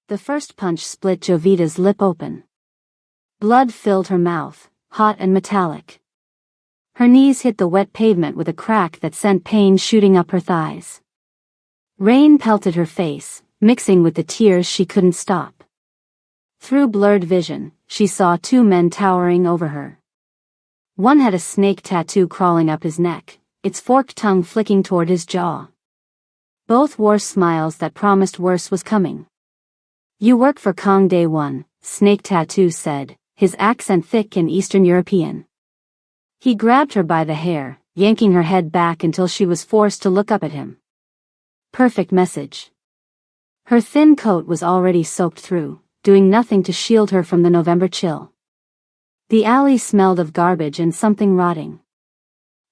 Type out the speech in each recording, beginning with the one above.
The first punch split Jovita's lip open. Blood filled her mouth, hot and metallic. Her knees hit the wet pavement with a crack that sent pain shooting up her thighs. Rain pelted her face, mixing with the tears she couldn't stop. Through blurred vision, she saw two men towering over her. One had a snake tattoo crawling up his neck, its forked tongue flicking toward his jaw. Both wore smiles that promised worse was coming. "You work for Kong Day One," Snake Tattoo said, his accent thick and Eastern European. He grabbed her by the hair, yanking her head back until she was forced to look up at him. Perfect message. Her thin coat was already soaked through, doing nothing to shield her from the November chill. The alley smelled of garbage and something rotting.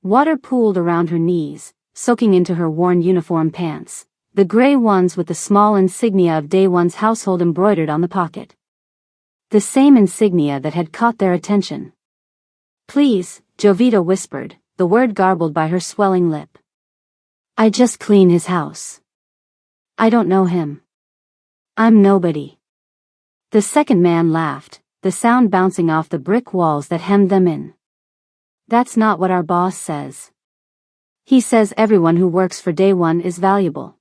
Water pooled around her knees, soaking into her worn uniform pants, the gray ones with the small insignia of Day One's household embroidered on the pocket. The same insignia that had caught their attention. "Please," Jovita whispered, the word garbled by her swelling lip. "I just clean his house. I don't know him. I'm nobody." The second man laughed, the sound bouncing off the brick walls that hemmed them in. "That's not what our boss says. He says everyone who works for Day One is valuable."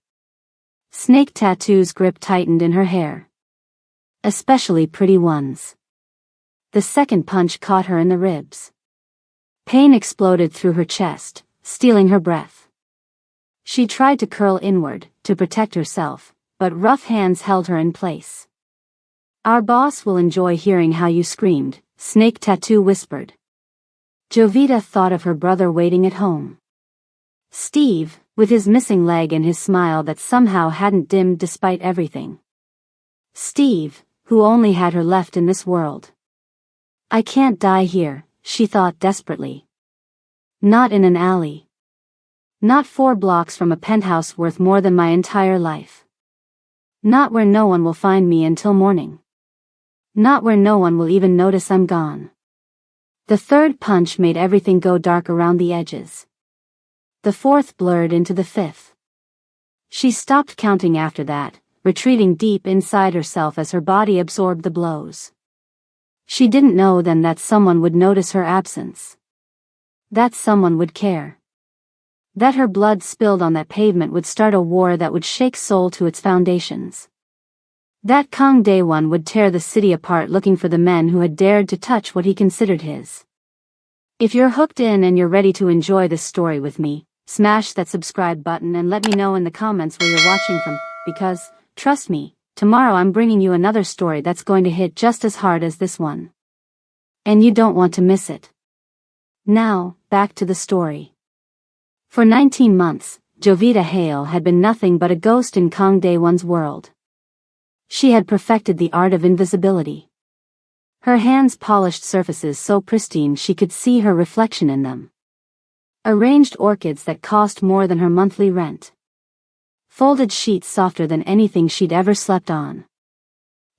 Snake Tattoo's grip tightened in her hair. "Especially pretty ones." The second punch caught her in the ribs. Pain exploded through her chest, stealing her breath. She tried to curl inward, to protect herself, but rough hands held her in place. "Our boss will enjoy hearing how you screamed," Snake Tattoo whispered. Jovita thought of her brother waiting at home. Steve, with his missing leg and his smile that somehow hadn't dimmed despite everything. Steve, who only had her left in this world. "I can't die here," she thought desperately. "Not in an alley. Not 4 blocks from a penthouse worth more than my entire life. Not where no one will find me until morning. Not where no one will even notice I'm gone." The third punch made everything go dark around the edges. The fourth blurred into the fifth. She stopped counting after that, retreating deep inside herself as her body absorbed the blows. She didn't know then that someone would notice her absence. That someone would care. That her blood spilled on that pavement would start a war that would shake Seoul to its foundations. That Kong Day One would tear the city apart looking for the men who had dared to touch what he considered his. If you're hooked in and you're ready to enjoy this story with me, smash that subscribe button and let me know in the comments where you're watching from, because, trust me, tomorrow I'm bringing you another story that's going to hit just as hard as this one. And you don't want to miss it. Now, back to the story. For 19 months, Jovita Hale had been nothing but a ghost in Kong Day One's world. She had perfected the art of invisibility. Her hands polished surfaces so pristine she could see her reflection in them. Arranged orchids that cost more than her monthly rent. Folded sheets softer than anything she'd ever slept on.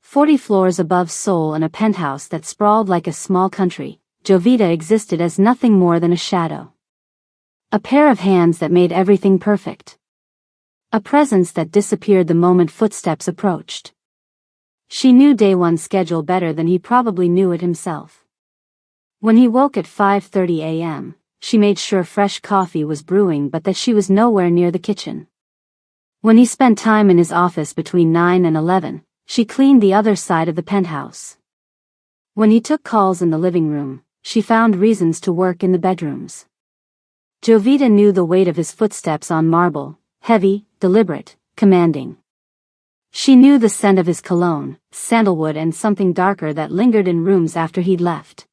40 floors above Seoul and a penthouse that sprawled like a small country, Jovita existed as nothing more than a shadow. A pair of hands that made everything perfect. A presence that disappeared the moment footsteps approached. She knew Day One's schedule better than he probably knew it himself. When he woke at 5:30 a.m., she made sure fresh coffee was brewing but that she was nowhere near the kitchen. When he spent time in his office between 9 and 11, she cleaned the other side of the penthouse. When he took calls in the living room, she found reasons to work in the bedrooms. Jovita knew the weight of his footsteps on marble, heavy, deliberate, commanding. She knew the scent of his cologne, sandalwood and something darker that lingered in rooms after he'd left.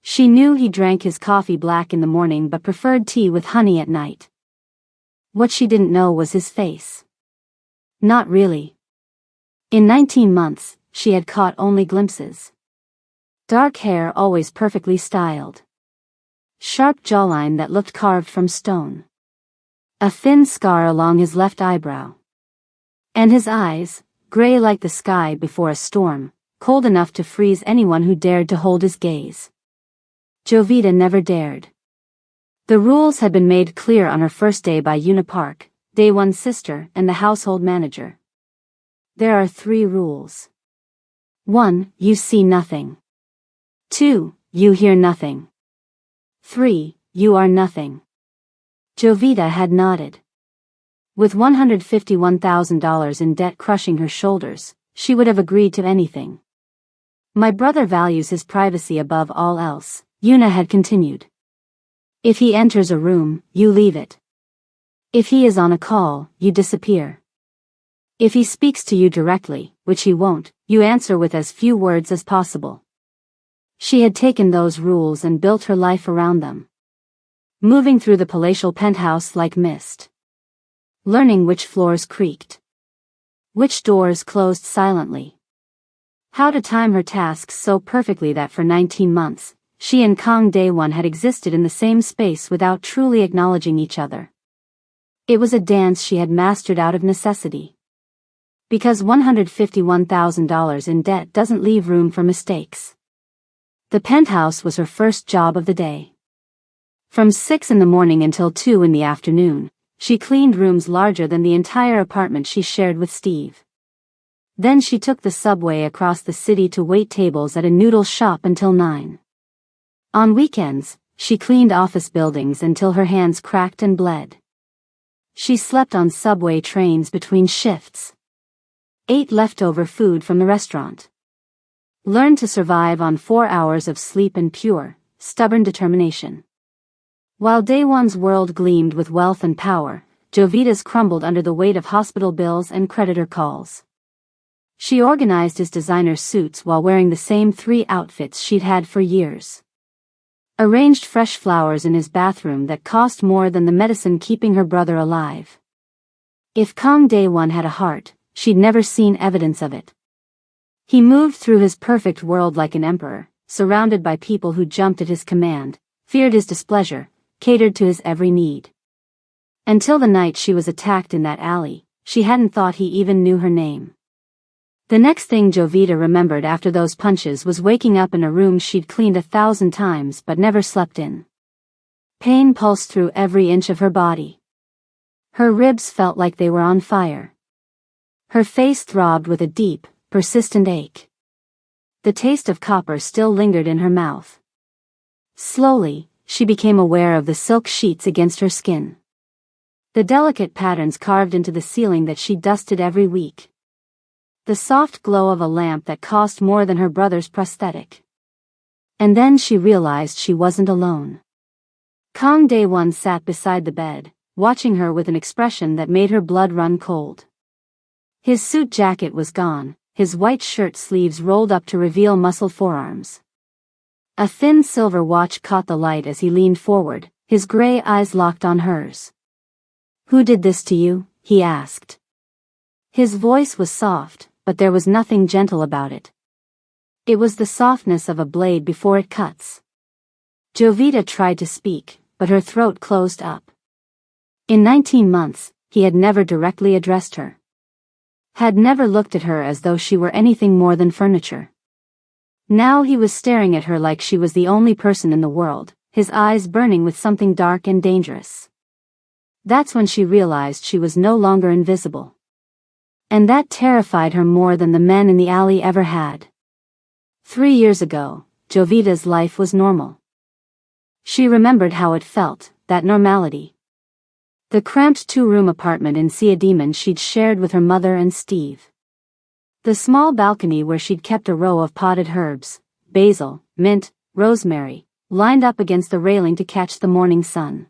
She knew he drank his coffee black in the morning but preferred tea with honey at night. What she didn't know was his face. Not really. In 19 months, she had caught only glimpses. Dark hair always perfectly styled. Sharp jawline that looked carved from stone. A thin scar along his left eyebrow. And his eyes, gray like the sky before a storm, cold enough to freeze anyone who dared to hold his gaze. Jovita never dared. The rules had been made clear on her first day by Una Park, Day One's sister and the household manager. There are 3 rules. 1. You see nothing. 2. You hear nothing. 3. You are nothing. Jovita had nodded. With $151,000 in debt crushing her shoulders, she would have agreed to anything. My brother values his privacy above all else, Yuna had continued. If he enters a room, you leave it. If he is on a call, you disappear. If he speaks to you directly, which he won't, you answer with as few words as possible. She had taken those rules and built her life around them. Moving through the palatial penthouse like mist. Learning which floors creaked. Which doors closed silently. How to time her tasks so perfectly that for 19 months, she and Kang Dae-won had existed in the same space without truly acknowledging each other. It was a dance she had mastered out of necessity. Because $151,000 in debt doesn't leave room for mistakes. The penthouse was her first job of the day. From 6 in the morning until 2 in the afternoon, she cleaned rooms larger than the entire apartment she shared with Steve. Then she took the subway across the city to wait tables at a noodle shop until 9. On weekends, she cleaned office buildings until her hands cracked and bled. She slept on subway trains between shifts. Ate leftover food from the restaurant. Learned to survive on 4 hours of sleep and pure, stubborn determination. While Daewon's world gleamed with wealth and power, Jovita's crumbled under the weight of hospital bills and creditor calls. She organized his designer suits while wearing the same 3 outfits she'd had for years. Arranged fresh flowers in his bathroom that cost more than the medicine keeping her brother alive. If Kang Dae-won had a heart, she'd never seen evidence of it. He moved through his perfect world like an emperor, surrounded by people who jumped at his command, feared his displeasure, catered to his every need. Until the night she was attacked in that alley, she hadn't thought he even knew her name. The next thing Jovita remembered after those punches was waking up in a room she'd cleaned 1,000 times but never slept in. Pain pulsed through every inch of her body. Her ribs felt like they were on fire. Her face throbbed with a deep, persistent ache. The taste of copper still lingered in her mouth. Slowly, she became aware of the silk sheets against her skin. The delicate patterns carved into the ceiling that she dusted every week. The soft glow of a lamp that cost more than her brother's prosthetic. And then she realized she wasn't alone. Kang Dae-won sat beside the bed, watching her with an expression that made her blood run cold. His suit jacket was gone, his white shirt sleeves rolled up to reveal muscled forearms. A thin silver watch caught the light as he leaned forward, his gray eyes locked on hers. "Who did this to you?" he asked. His voice was soft, but there was nothing gentle about it. It was the softness of a blade before it cuts. Jovita tried to speak, but her throat closed up. In 19 months, he had never directly addressed her. Had never looked at her as though she were anything more than furniture. Now he was staring at her like she was the only person in the world, his eyes burning with something dark and dangerous. That's when she realized she was no longer invisible. And that terrified her more than the men in the alley ever had. 3 years ago, Jovita's life was normal. She remembered how it felt, that normality. The cramped 2-room apartment in Siademan she'd shared with her mother and Steve. The small balcony where she'd kept a row of potted herbs, basil, mint, rosemary, lined up against the railing to catch the morning sun.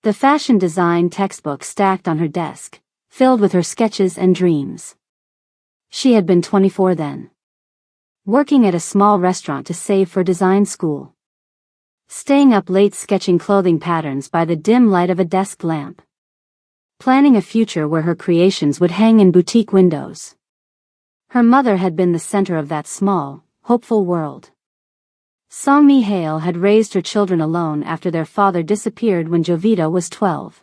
The fashion design textbook stacked on her desk, filled with her sketches and dreams. She had been 24 then. Working at a small restaurant to save for design school. Staying up late sketching clothing patterns by the dim light of a desk lamp. Planning a future where her creations would hang in boutique windows. Her mother had been the center of that small, hopeful world. Song Mi-hae had raised her children alone after their father disappeared when Jovita was 12.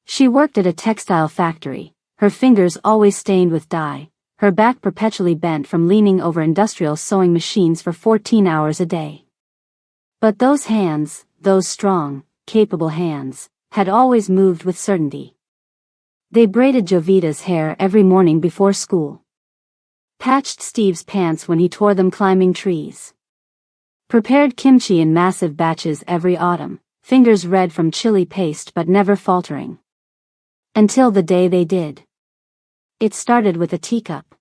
She worked at a textile factory, her fingers always stained with dye, her back perpetually bent from leaning over industrial sewing machines for 14 hours a day. But those hands, those strong, capable hands, had always moved with certainty. They braided Jovita's hair every morning before school. Patched Steve's pants when he tore them climbing trees. Prepared kimchi in massive batches every autumn, fingers red from chili paste but never faltering. Until the day they did. It started with a teacup.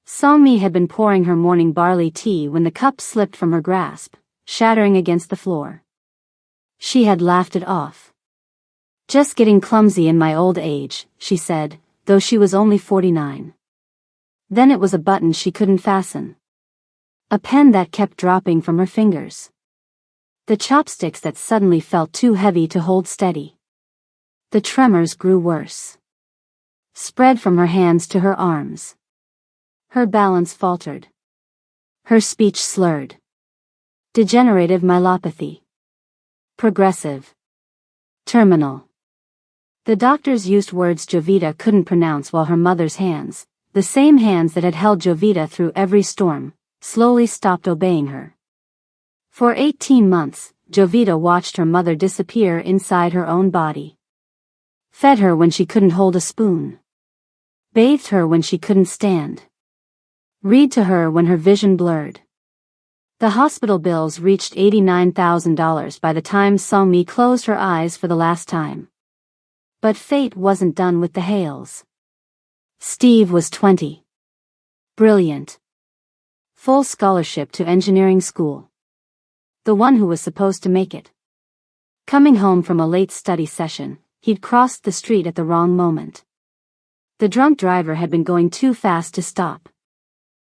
Songmi had been pouring her morning barley tea when the cup slipped from her grasp, shattering against the floor. She had laughed it off. "Just getting clumsy in my old age," she said, though she was only 49. Then it was a button she couldn't fasten. A pen that kept dropping from her fingers. The chopsticks that suddenly felt too heavy to hold steady. The tremors grew worse. Spread from her hands to her arms. Her balance faltered. Her speech slurred. Degenerative myelopathy. Progressive. Terminal. The doctors used words Jovita couldn't pronounce while her mother's hands, the same hands that had held Jovita through every storm, slowly stopped obeying her. For 18 months, Jovita watched her mother disappear inside her own body. Fed her when she couldn't hold a spoon. Bathed her when she couldn't stand. Read to her when her vision blurred. The hospital bills reached $89,000 by the time Songmi closed her eyes for the last time. But fate wasn't done with the Hales. Steve was 20. Brilliant. Full scholarship to engineering school. The one who was supposed to make it. Coming home from a late study session, he'd crossed the street at the wrong moment. The drunk driver had been going too fast to stop.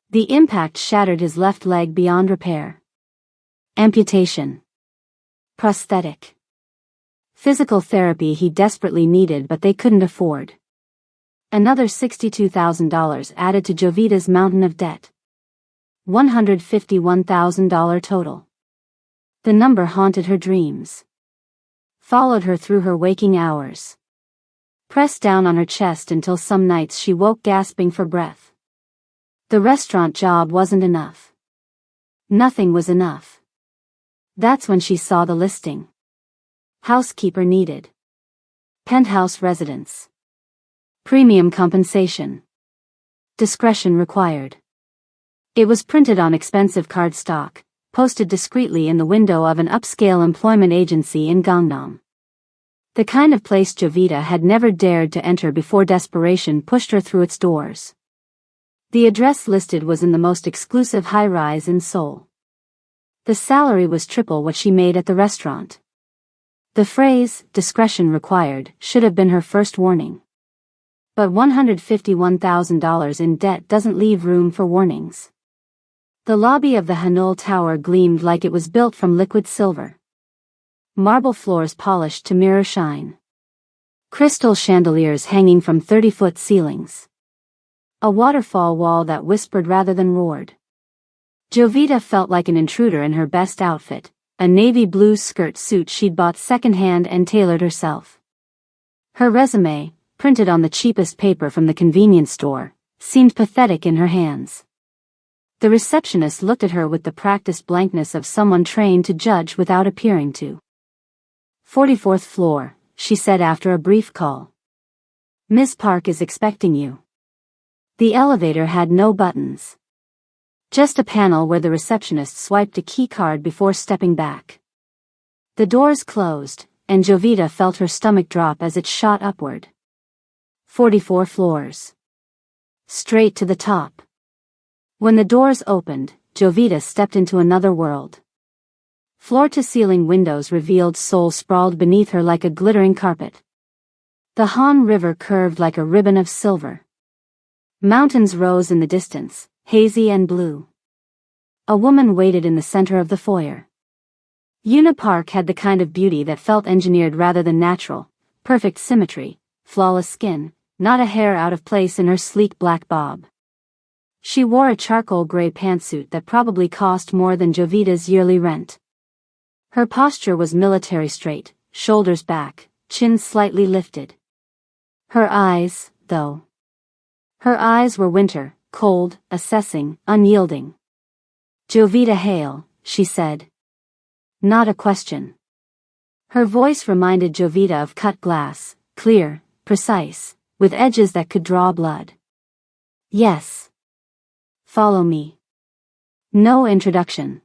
The impact shattered his left leg beyond repair. Amputation. Prosthetic. Physical therapy he desperately needed but they couldn't afford. Another $62,000 added to Jovita's mountain of debt. $151,000 total. The number haunted her dreams. Followed her through her waking hours. Pressed down on her chest until some nights she woke gasping for breath. The restaurant job wasn't enough. Nothing was enough. That's when she saw the listing. Housekeeper needed. Penthouse residence. Premium compensation. Discretion required. It was printed on expensive cardstock, posted discreetly in the window of an upscale employment agency in Gangnam. The kind of place Jovita had never dared to enter before desperation pushed her through its doors. The address listed was in the most exclusive high-rise in Seoul. The salary was triple what she made at the restaurant. The phrase, "discretion required," should have been her first warning. But $151,000 in debt doesn't leave room for warnings. The lobby of the Hanul Tower gleamed like it was built from liquid silver. Marble floors polished to mirror shine. Crystal chandeliers hanging from 30-foot ceilings. A waterfall wall that whispered rather than roared. Jovita felt like an intruder in her best outfit, a navy blue skirt suit she'd bought secondhand and tailored herself. Her resume, printed on the cheapest paper from the convenience store, seemed pathetic in her hands. The receptionist looked at her with the practiced blankness of someone trained to judge without appearing to. 44th floor, she said after a brief call. "Miss Park is expecting you." The elevator had no buttons. Just a panel where the receptionist swiped a key card before stepping back. The doors closed, and Jovita felt her stomach drop as it shot upward. 44 floors. Straight to the top. When the doors opened, Jovita stepped into another world. Floor-to-ceiling windows revealed Seoul sprawled beneath her like a glittering carpet. The Han River curved like a ribbon of silver. Mountains rose in the distance, hazy and blue. A woman waited in the center of the foyer. Una Park had the kind of beauty that felt engineered rather than natural, perfect symmetry, flawless skin, not a hair out of place in her sleek black bob. She wore a charcoal gray pantsuit that probably cost more than Jovita's yearly rent. Her posture was military straight, shoulders back, chin slightly lifted. Her eyes, though. Her eyes were winter, cold, assessing, unyielding. "Jovita Hale," she said. Not a question. Her voice reminded Jovita of cut glass, clear, precise, with edges that could draw blood. Yes. Follow me. No introduction.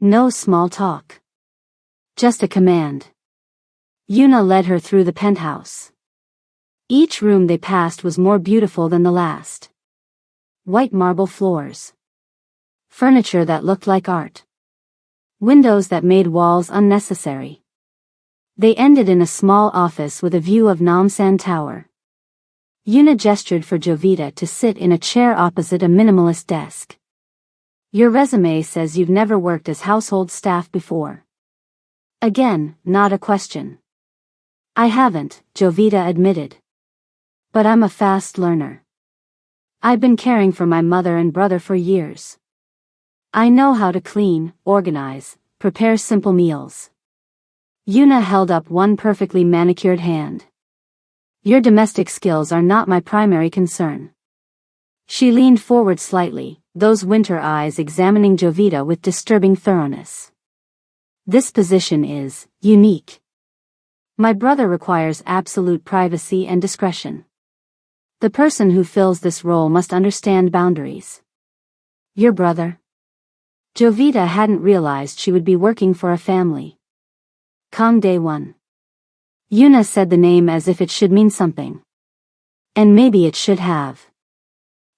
No small talk. Just a command. Yuna led her through the penthouse. Each room they passed was more beautiful than the last. White marble floors. Furniture that looked like art. Windows that made walls unnecessary. They ended in a small office with a view of Namsan Tower. Yuna gestured for Jovita to sit in a chair opposite a minimalist desk. Your resume says you've never worked as household staff before. Again, not a question. I haven't, Jovita admitted. But I'm a fast learner. I've been caring for my mother and brother for years. I know how to clean, organize, prepare simple meals. Yuna held up one perfectly manicured hand. Your domestic skills are not my primary concern. She leaned forward slightly, those winter eyes examining Jovita with disturbing thoroughness. This position is unique. My brother requires absolute privacy and discretion. The person who fills this role must understand boundaries. Your brother? Jovita hadn't realized she would be working for a family. Kang Dae-won. Yuna said the name as if it should mean something. And maybe it should have.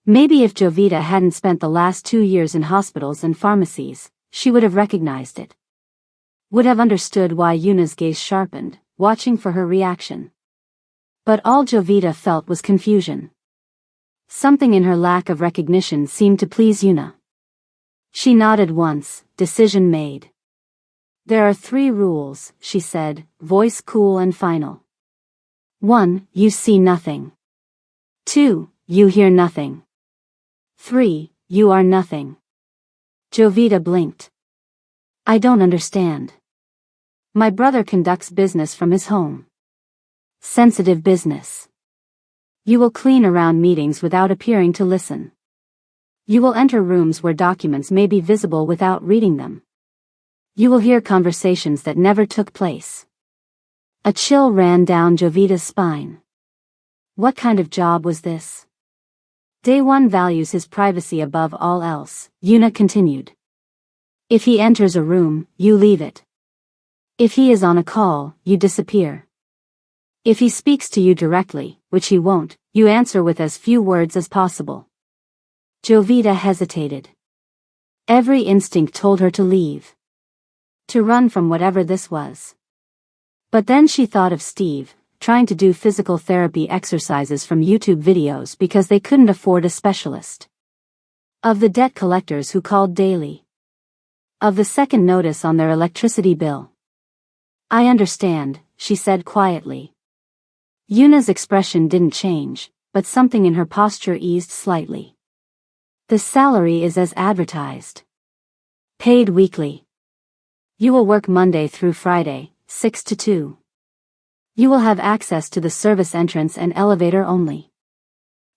Maybe if Jovita hadn't spent the last 2 years in hospitals and pharmacies, she would have recognized it. Would have understood why Yuna's gaze sharpened, watching for her reaction. But all Jovita felt was confusion. Something in her lack of recognition seemed to please Yuna. She nodded once, decision made. There are 3 rules, she said, voice cool and final. 1. You see nothing. 2. You hear nothing. 3. You are nothing. Jovita blinked. I don't understand. My brother conducts business from his home. Sensitive business. You will clean around meetings without appearing to listen. You will enter rooms where documents may be visible without reading them. You will hear conversations that never took place. A chill ran down Jovita's spine. What kind of job was this? Dae-won values his privacy above all else, Yuna continued. If he enters a room, you leave it. If he is on a call, you disappear. If he speaks to you directly, which he won't, you answer with as few words as possible. Jovita hesitated. Every instinct told her to leave. To run from whatever this was. But then she thought of Steve, trying to do physical therapy exercises from YouTube videos because they couldn't afford a specialist. Of the debt collectors who called daily. Of the second notice on their electricity bill. I understand, she said quietly. Yuna's expression didn't change, but something in her posture eased slightly. The salary is as advertised. Paid weekly. You will work Monday through Friday, 6 to 2. You will have access to the service entrance and elevator only.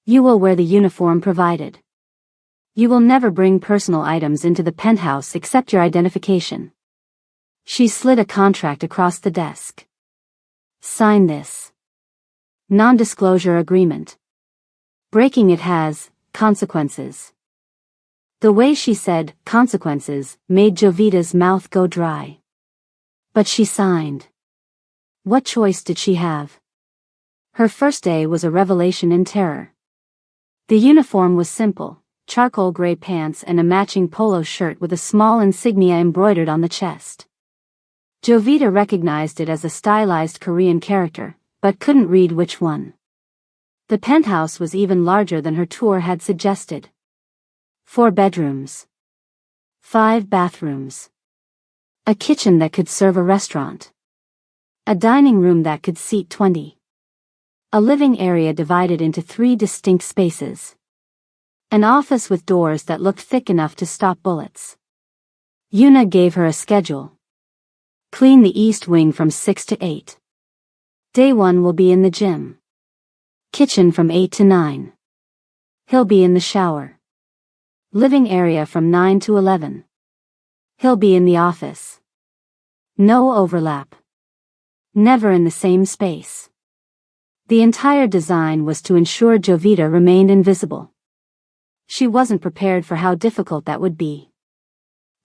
You will wear the uniform provided. You will never bring personal items into the penthouse except your identification. She slid a contract across the desk. Sign this. Non-disclosure agreement. Breaking it has consequences. The way she said consequences made Jovita's mouth go dry. But she signed. What choice did she have? Her first day was a revelation in terror. The uniform was simple, charcoal gray pants and a matching polo shirt with a small insignia embroidered on the chest. Jovita recognized it as a stylized Korean character, but couldn't read which one. The penthouse was even larger than her tour had suggested. 4 bedrooms. 5 bathrooms. A kitchen that could serve a restaurant. A dining room that could seat 20. A living area divided into 3 distinct spaces. An office with doors that looked thick enough to stop bullets. Yuna gave her a schedule. Clean the east wing from 6 to 8. Day 1 will be in the gym. Kitchen from 8 to 9. He'll be in the shower. Living area from 9 to 11. He'll be in the office. No overlap. Never in the same space. The entire design was to ensure Jovita remained invisible. She wasn't prepared for how difficult that would be.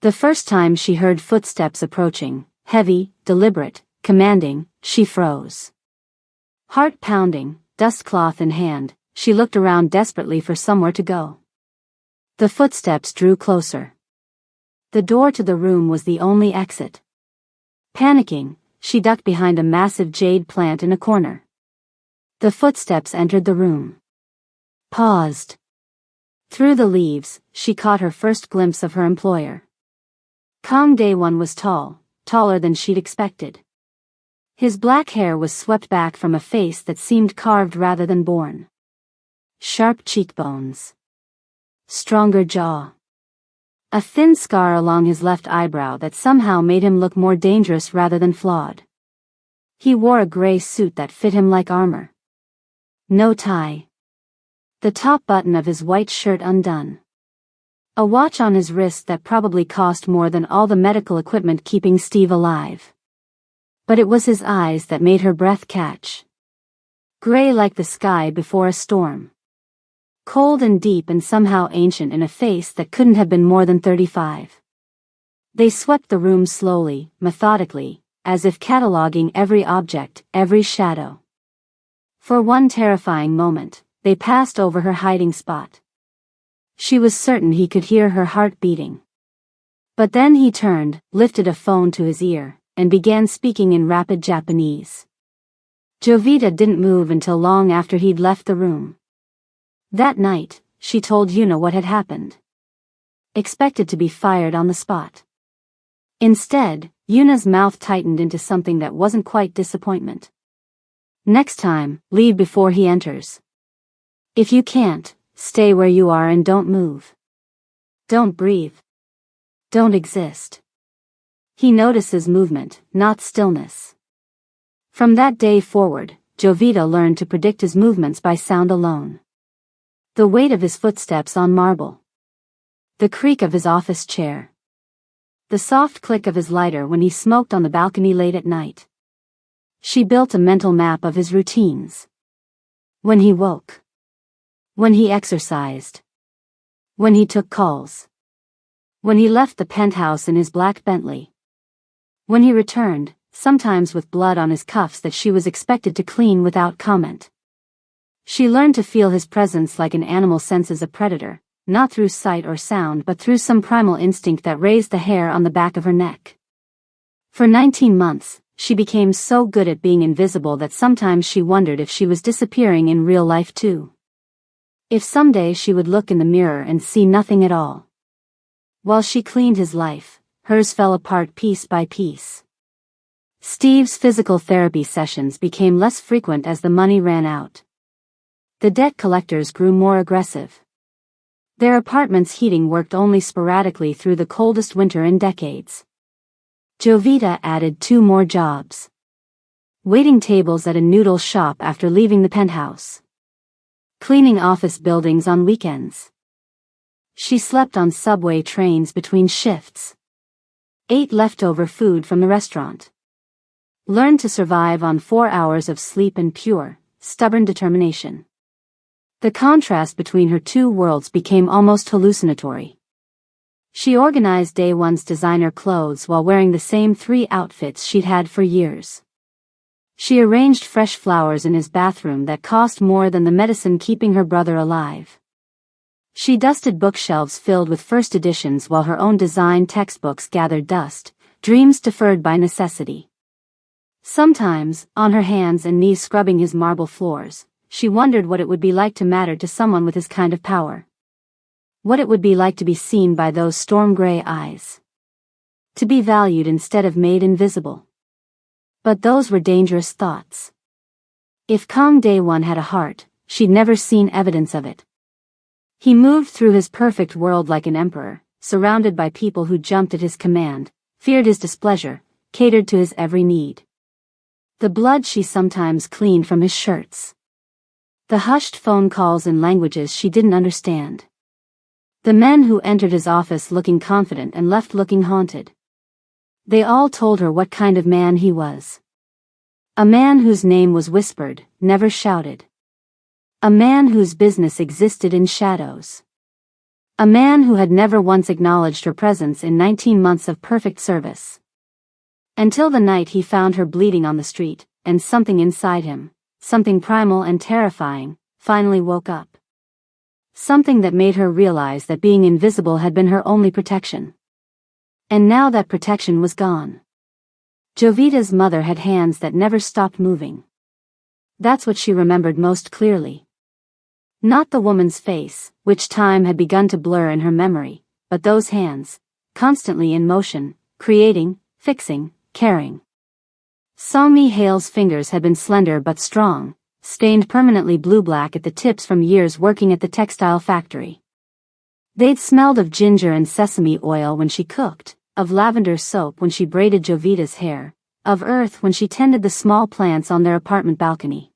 The first time she heard footsteps approaching, heavy, deliberate, commanding, she froze. Heart pounding, dustcloth in hand, she looked around desperately for somewhere to go. The footsteps drew closer. The door to the room was the only exit. Panicking, she ducked behind a massive jade plant in a corner. The footsteps entered the room. Paused. Through the leaves, she caught her first glimpse of her employer. Kang Dae-won was tall, taller than she'd expected. His black hair was swept back from a face that seemed carved rather than born. Sharp cheekbones. Stronger jaw. A thin scar along his left eyebrow that somehow made him look more dangerous rather than flawed. He wore a gray suit that fit him like armor. No tie. The top button of his white shirt undone. A watch on his wrist that probably cost more than all the medical equipment keeping Steve alive. But it was his eyes that made her breath catch. Gray like the sky before a storm. Cold and deep and somehow ancient in a face that couldn't have been more than 35. They swept the room slowly, methodically, as if cataloging every object, every shadow. For one terrifying moment, they passed over her hiding spot. She was certain he could hear her heart beating. But then he turned, lifted a phone to his ear, and began speaking in rapid Japanese. Jovita didn't move until long after he'd left the room. That night, she told Yuna what had happened. Expected to be fired on the spot. Instead, Yuna's mouth tightened into something that wasn't quite disappointment. Next time, leave before he enters. If you can't, stay where you are and don't move. Don't breathe. Don't exist. He notices movement, not stillness. From that day forward, Jovita learned to predict his movements by sound alone. The weight of his footsteps on marble. The creak of his office chair. The soft click of his lighter when he smoked on the balcony late at night. She built a mental map of his routines. When he woke. When he exercised. When he took calls. When he left the penthouse in his black Bentley. When he returned, sometimes with blood on his cuffs that she was expected to clean without comment. She learned to feel his presence like an animal senses a predator, not through sight or sound but through some primal instinct that raised the hair on the back of her neck. For 19 months, she became so good at being invisible that sometimes she wondered if she was disappearing in real life too. If someday she would look in the mirror and see nothing at all. While she cleaned his life, hers fell apart piece by piece. Steve's physical therapy sessions became less frequent as the money ran out. The debt collectors grew more aggressive. Their apartment's heating worked only sporadically through the coldest winter in decades. Jovita added 2 more jobs. Waiting tables at a noodle shop after leaving the penthouse. Cleaning office buildings on weekends. She slept on subway trains between shifts. Ate leftover food from the restaurant. Learned to survive on 4 hours of sleep and pure, stubborn determination. The contrast between her 2 worlds became almost hallucinatory. She organized Dae-won's designer clothes while wearing the same 3 outfits she'd had for years. She arranged fresh flowers in his bathroom that cost more than the medicine keeping her brother alive. She dusted bookshelves filled with first editions while her own design textbooks gathered dust, dreams deferred by necessity. Sometimes, on her hands and knees scrubbing his marble floors, she wondered what it would be like to matter to someone with his kind of power. What it would be like to be seen by those storm-gray eyes. To be valued instead of made invisible. But those were dangerous thoughts. If Kang Dae-won had a heart, she'd never seen evidence of it. He moved through his perfect world like an emperor, surrounded by people who jumped at his command, feared his displeasure, catered to his every need. The blood she sometimes cleaned from his shirts. The hushed phone calls in languages she didn't understand. The men who entered his office looking confident and left looking haunted. They all told her what kind of man he was. A man whose name was whispered, never shouted. A man whose business existed in shadows. A man who had never once acknowledged her presence in 19 months of perfect service. Until the night he found her bleeding on the street, and something inside him, something primal and terrifying, finally woke up. Something that made her realize that being invisible had been her only protection. And now that protection was gone. Jovita's mother had hands that never stopped moving. That's what she remembered most clearly. Not the woman's face, which time had begun to blur in her memory, but those hands, constantly in motion, creating, fixing, caring. Song-mi Hale's fingers had been slender but strong, stained permanently blue-black at the tips from years working at the textile factory. They'd smelled of ginger and sesame oil when she cooked, of lavender soap when she braided Jovita's hair, of earth when she tended the small plants on their apartment balcony.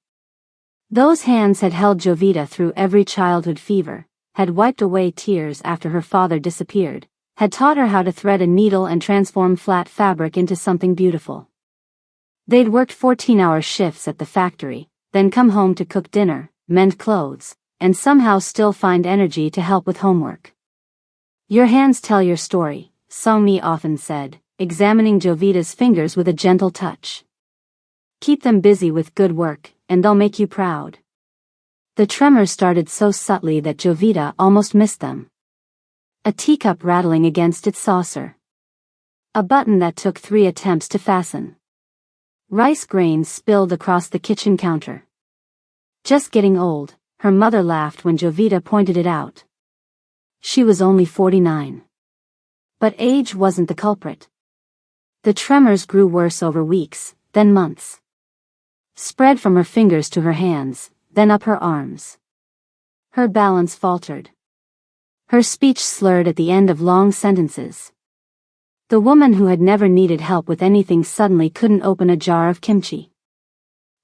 Those hands had held Jovita through every childhood fever, had wiped away tears after her father disappeared, had taught her how to thread a needle and transform flat fabric into something beautiful. They'd worked 14-hour shifts at the factory, then come home to cook dinner, mend clothes, and somehow still find energy to help with homework. Your hands tell your story, Song-mi often said, examining Jovita's fingers with a gentle touch. Keep them busy with good work, and they'll make you proud. The tremors started so subtly that Jovita almost missed them. A teacup rattling against its saucer. A button that took 3 attempts to fasten. Rice grains spilled across the kitchen counter. Just getting old, her mother laughed when Jovita pointed it out. She was only 49. But age wasn't the culprit. The tremors grew worse over weeks, then months. Spread from her fingers to her hands, then up her arms. Her balance faltered. Her speech slurred at the end of long sentences. The woman who had never needed help with anything suddenly couldn't open a jar of kimchi.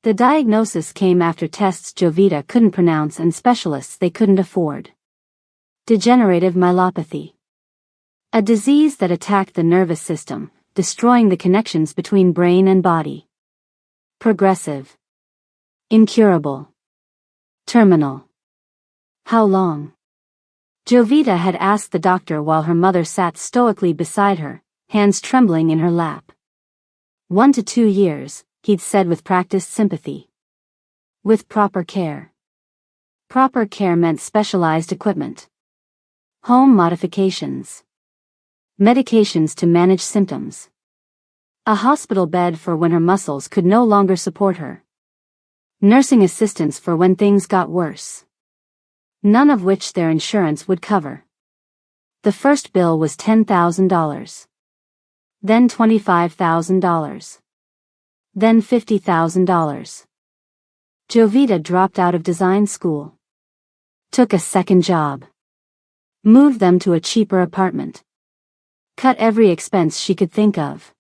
The diagnosis came after tests Jovita couldn't pronounce and specialists they couldn't afford. Degenerative myelopathy. A disease that attacked the nervous system, destroying the connections between brain and body. Progressive. Incurable. Terminal. How long? Jovita had asked the doctor while her mother sat stoically beside her, hands trembling in her lap. 1 to 2 years, he'd said with practiced sympathy. With proper care. Proper care meant specialized equipment. Home modifications. Medications to manage symptoms. A hospital bed for when her muscles could no longer support her. Nursing assistance for when things got worse. None of which their insurance would cover. The first bill was $10,000. Then $25,000. Then $50,000. Jovita dropped out of design school. Took a second job. Moved them to a cheaper apartment. Cut every expense she could think of.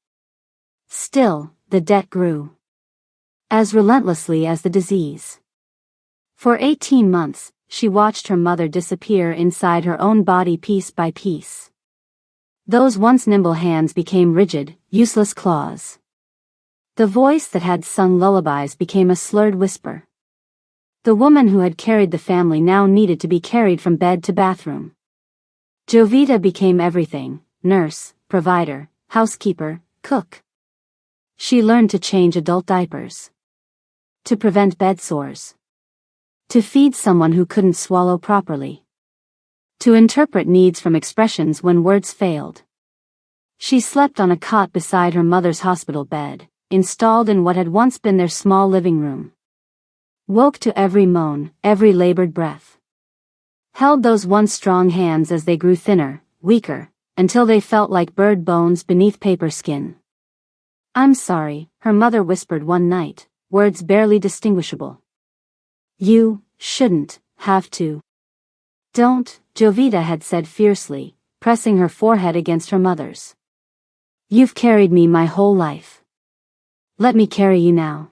Still, the debt grew. As relentlessly as the disease. For 18 months, she watched her mother disappear inside her own body piece by piece. Those once nimble hands became rigid, useless claws. The voice that had sung lullabies became a slurred whisper. The woman who had carried the family now needed to be carried from bed to bathroom. Jovita became everything: nurse, provider, housekeeper, cook. She learned to change adult diapers. To prevent bed sores. To feed someone who couldn't swallow properly. To interpret needs from expressions when words failed. She slept on a cot beside her mother's hospital bed, installed in what had once been their small living room. Woke to every moan, every labored breath. Held those once strong hands as they grew thinner, weaker, until they felt like bird bones beneath paper skin. "I'm sorry," her mother whispered one night, words barely distinguishable. "You shouldn't have to." "Don't," Jovita had said fiercely, pressing her forehead against her mother's. "You've carried me my whole life. Let me carry you now."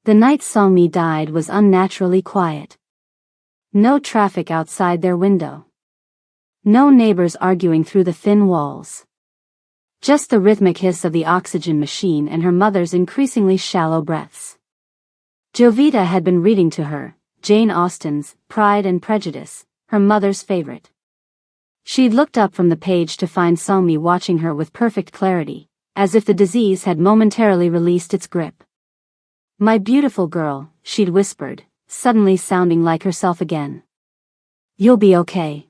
The night Song-mi died was unnaturally quiet. No traffic outside their window. No neighbors arguing through the thin walls. Just the rhythmic hiss of the oxygen machine and her mother's increasingly shallow breaths. Jovita had been reading to her, Jane Austen's Pride and Prejudice, her mother's favorite. She'd looked up from the page to find Salmi watching her with perfect clarity, as if the disease had momentarily released its grip. "My beautiful girl," she'd whispered, suddenly sounding like herself again. "You'll be okay."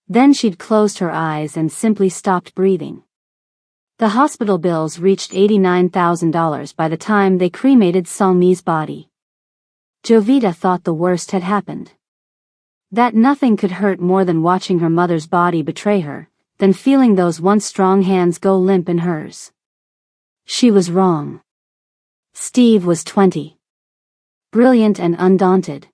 Then she'd closed her eyes and simply stopped breathing. The hospital bills reached $89,000 by the time they cremated Salmi's body. Jovita thought the worst had happened. That nothing could hurt more than watching her mother's body betray her, than feeling those once strong hands go limp in hers. She was wrong. Steve was 20. Brilliant and undaunted.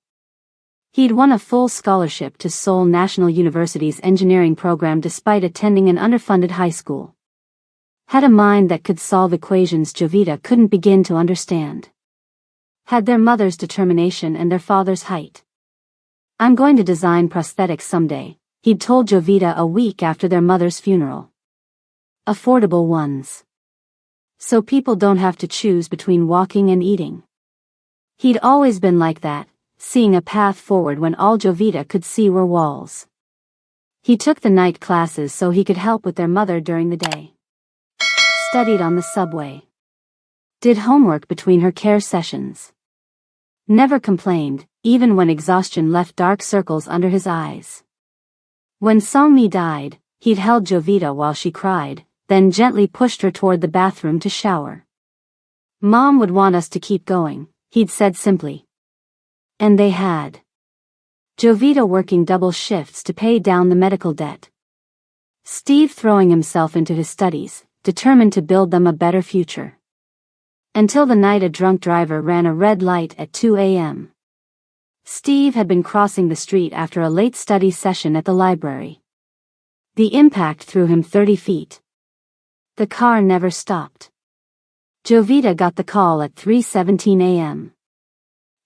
He'd won a full scholarship to Seoul National University's engineering program despite attending an underfunded high school. Had a mind that could solve equations Jovita couldn't begin to understand. Had their mother's determination and their father's height. "I'm going to design prosthetics someday," he'd told Jovita a week after their mother's funeral. "Affordable ones. So people don't have to choose between walking and eating." He'd always been like that, seeing a path forward when all Jovita could see were walls. He took the night classes so he could help with their mother during the day. Studied on the subway. Did homework between her care sessions. Never complained, even when exhaustion left dark circles under his eyes. When Salmi died, he'd held Jovita while she cried, then gently pushed her toward the bathroom to shower. "Mom would want us to keep going," he'd said simply. And they had. Jovita working double shifts to pay down the medical debt. Steve throwing himself into his studies, determined to build them a better future. Until the night a drunk driver ran a red light at 2 a.m. Steve had been crossing the street after a late study session at the library. The impact threw him 30 feet. The car never stopped. Jovita got the call at 3:17 a.m.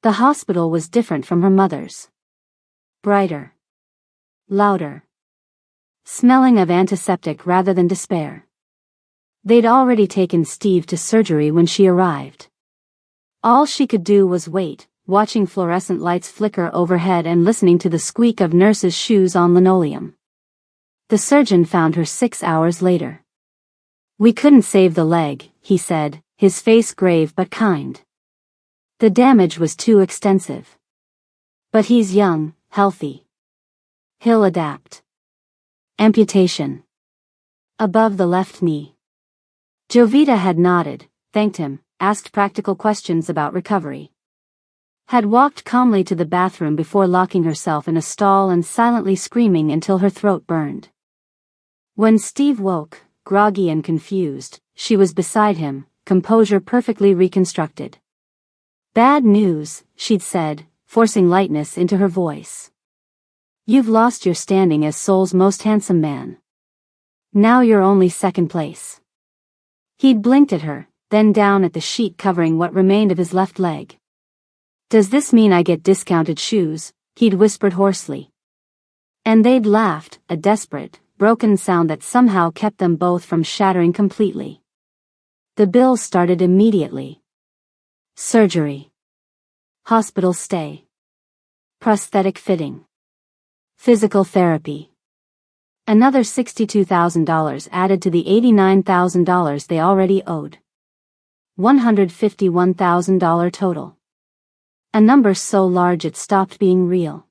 The hospital was different from her mother's. Brighter. Louder. Smelling of antiseptic rather than despair. They'd already taken Steve to surgery when she arrived. All she could do was wait, watching fluorescent lights flicker overhead and listening to the squeak of nurses' shoes on linoleum. The surgeon found her 6 hours later. "We couldn't save the leg," he said, his face grave but kind. "The damage was too extensive. But he's young, healthy. He'll adapt." Amputation. Above the left knee. Jovita had nodded, thanked him, asked practical questions about recovery. Had walked calmly to the bathroom before locking herself in a stall and silently screaming until her throat burned. When Steve woke, groggy and confused, she was beside him, composure perfectly reconstructed. "Bad news," she'd said, forcing lightness into her voice. "You've lost your standing as Seoul's most handsome man. Now you're only second place." He'd blinked at her, then down at the sheet covering what remained of his left leg. "Does this mean I get discounted shoes?" he'd whispered hoarsely. And they'd laughed, a desperate, broken sound that somehow kept them both from shattering completely. The bills started immediately. Surgery. Hospital stay. Prosthetic fitting. Physical therapy. Another $62,000 added to the $89,000 they already owed. $151,000 total. A number so large it stopped being real.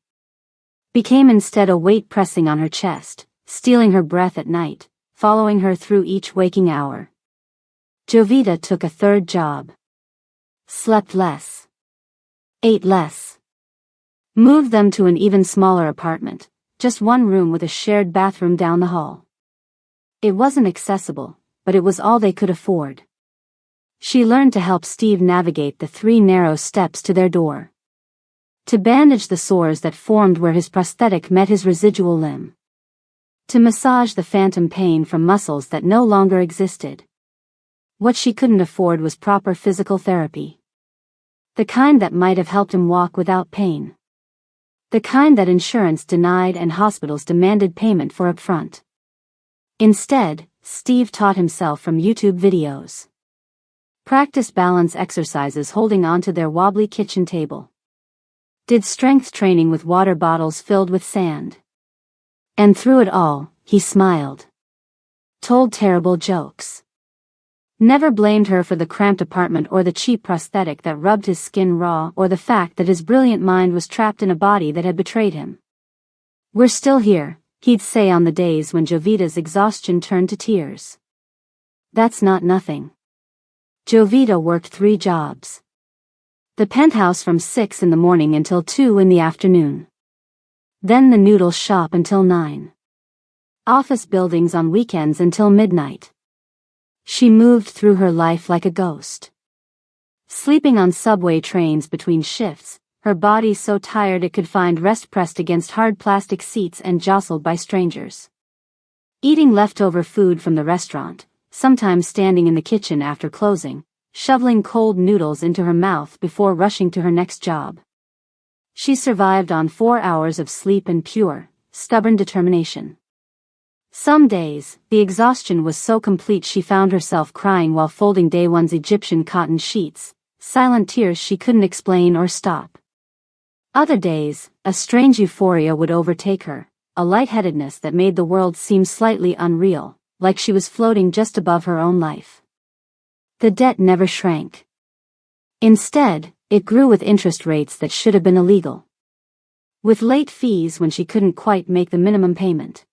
Became instead a weight pressing on her chest, stealing her breath at night, following her through each waking hour. Jovita took a third job. Slept less. Ate less. Moved them to an even smaller apartment. Just one room with a shared bathroom down the hall. It wasn't accessible, but it was all they could afford. She learned to help Steve navigate the 3 narrow steps to their door. To bandage the sores that formed where his prosthetic met his residual limb. To massage the phantom pain from muscles that no longer existed. What she couldn't afford was proper physical therapy. The kind that might have helped him walk without pain. The kind that insurance denied and hospitals demanded payment for upfront. Instead, Steve taught himself from YouTube videos. Practiced balance exercises holding onto their wobbly kitchen table. Did strength training with water bottles filled with sand. And through it all, he smiled. Told terrible jokes. Never blamed her for the cramped apartment or the cheap prosthetic that rubbed his skin raw or the fact that his brilliant mind was trapped in a body that had betrayed him. "We're still here," he'd say on the days when Jovita's exhaustion turned to tears. That's not nothing. Jovita worked 3 jobs. The penthouse from 6 in the morning until 2 in the afternoon. Then the noodle shop until 9. Office buildings on weekends until midnight. She moved through her life like a ghost. Sleeping on subway trains between shifts, her body so tired it could find rest pressed against hard plastic seats and jostled by strangers. Eating leftover food from the restaurant, sometimes standing in the kitchen after closing, shoveling cold noodles into her mouth before rushing to her next job. She survived on 4 hours of sleep and pure, stubborn determination. Some days, the exhaustion was so complete she found herself crying while folding day one's Egyptian cotton sheets, silent tears she couldn't explain or stop. Other days, a strange euphoria would overtake her, a lightheadedness that made the world seem slightly unreal, like she was floating just above her own life. The debt never shrank. Instead, it grew with interest rates that should have been illegal. With late fees when she couldn't quite make the minimum payment.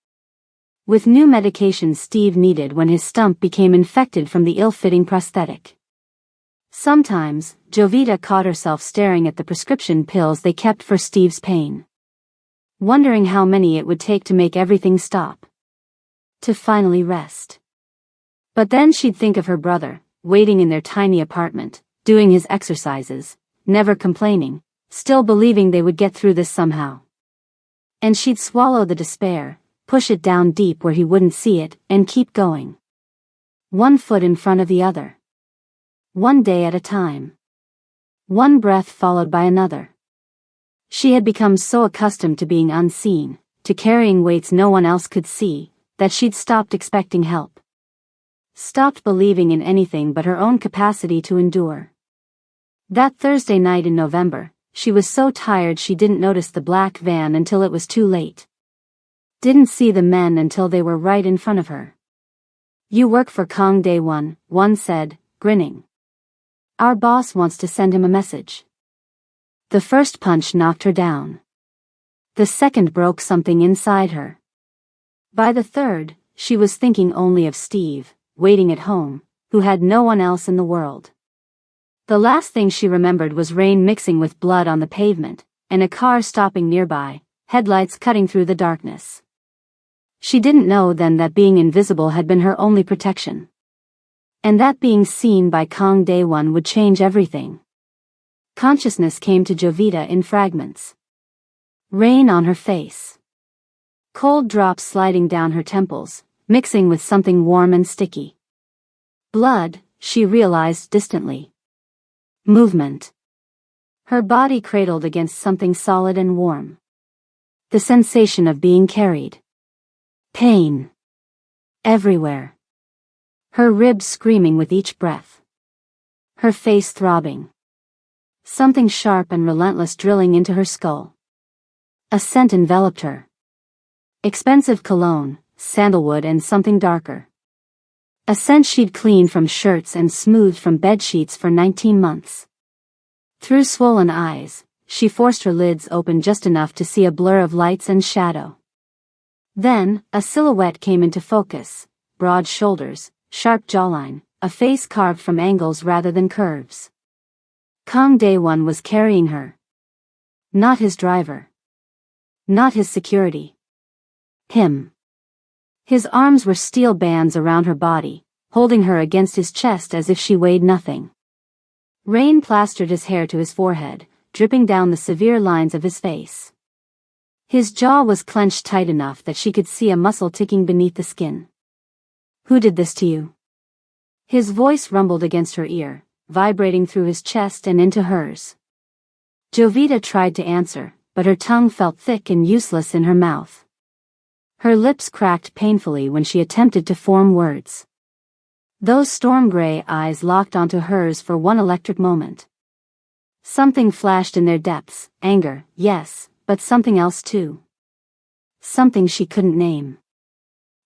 With new medications Steve needed when his stump became infected from the ill-fitting prosthetic. Sometimes, Jovita caught herself staring at the prescription pills they kept for Steve's pain. Wondering how many it would take to make everything stop. To finally rest. But then she'd think of her brother, waiting in their tiny apartment, doing his exercises, never complaining, still believing they would get through this somehow. And she'd swallow the despair, push it down deep where he wouldn't see it, and keep going. One foot in front of the other. One day at a time. One breath followed by another. She had become so accustomed to being unseen, to carrying weights no one else could see, that she'd stopped expecting help. Stopped believing in anything but her own capacity to endure. That Thursday night in November, she was so tired she didn't notice the black van until it was too late. Didn't see the men until they were right in front of her. "You work for Kong Day One," one said, grinning. "Our boss wants to send him a message." The first punch knocked her down. The second broke something inside her. By the third, she was thinking only of Steve, waiting at home, who had no one else in the world. The last thing she remembered was rain mixing with blood on the pavement, and a car stopping nearby, headlights cutting through the darkness. She didn't know then that being invisible had been her only protection. And that being seen by Kong Day One would change everything. Consciousness came to Jovita in fragments. Rain on her face. Cold drops sliding down her temples, mixing with something warm and sticky. Blood, she realized distantly. Movement. Her body cradled against something solid and warm. The sensation of being carried. Pain. Everywhere. Her ribs screaming with each breath. Her face throbbing. Something sharp and relentless drilling into her skull. A scent enveloped her. Expensive cologne, sandalwood and something darker. A scent she'd cleaned from shirts and smoothed from bedsheets for 19 months. Through swollen eyes, she forced her lids open just enough to see a blur of lights and shadow. Then, a silhouette came into focus, broad shoulders, sharp jawline, a face carved from angles rather than curves. Kong Day One was carrying her. Not his driver. Not his security. Him. His arms were steel bands around her body, holding her against his chest as if she weighed nothing. Rain plastered his hair to his forehead, dripping down the severe lines of his face. His jaw was clenched tight enough that she could see a muscle ticking beneath the skin. "Who did this to you?" His voice rumbled against her ear, vibrating through his chest and into hers. Jovita tried to answer, but her tongue felt thick and useless in her mouth. Her lips cracked painfully when she attempted to form words. Those storm-gray eyes locked onto hers for one electric moment. Something flashed in their depths, anger, yes, but something else too. Something she couldn't name.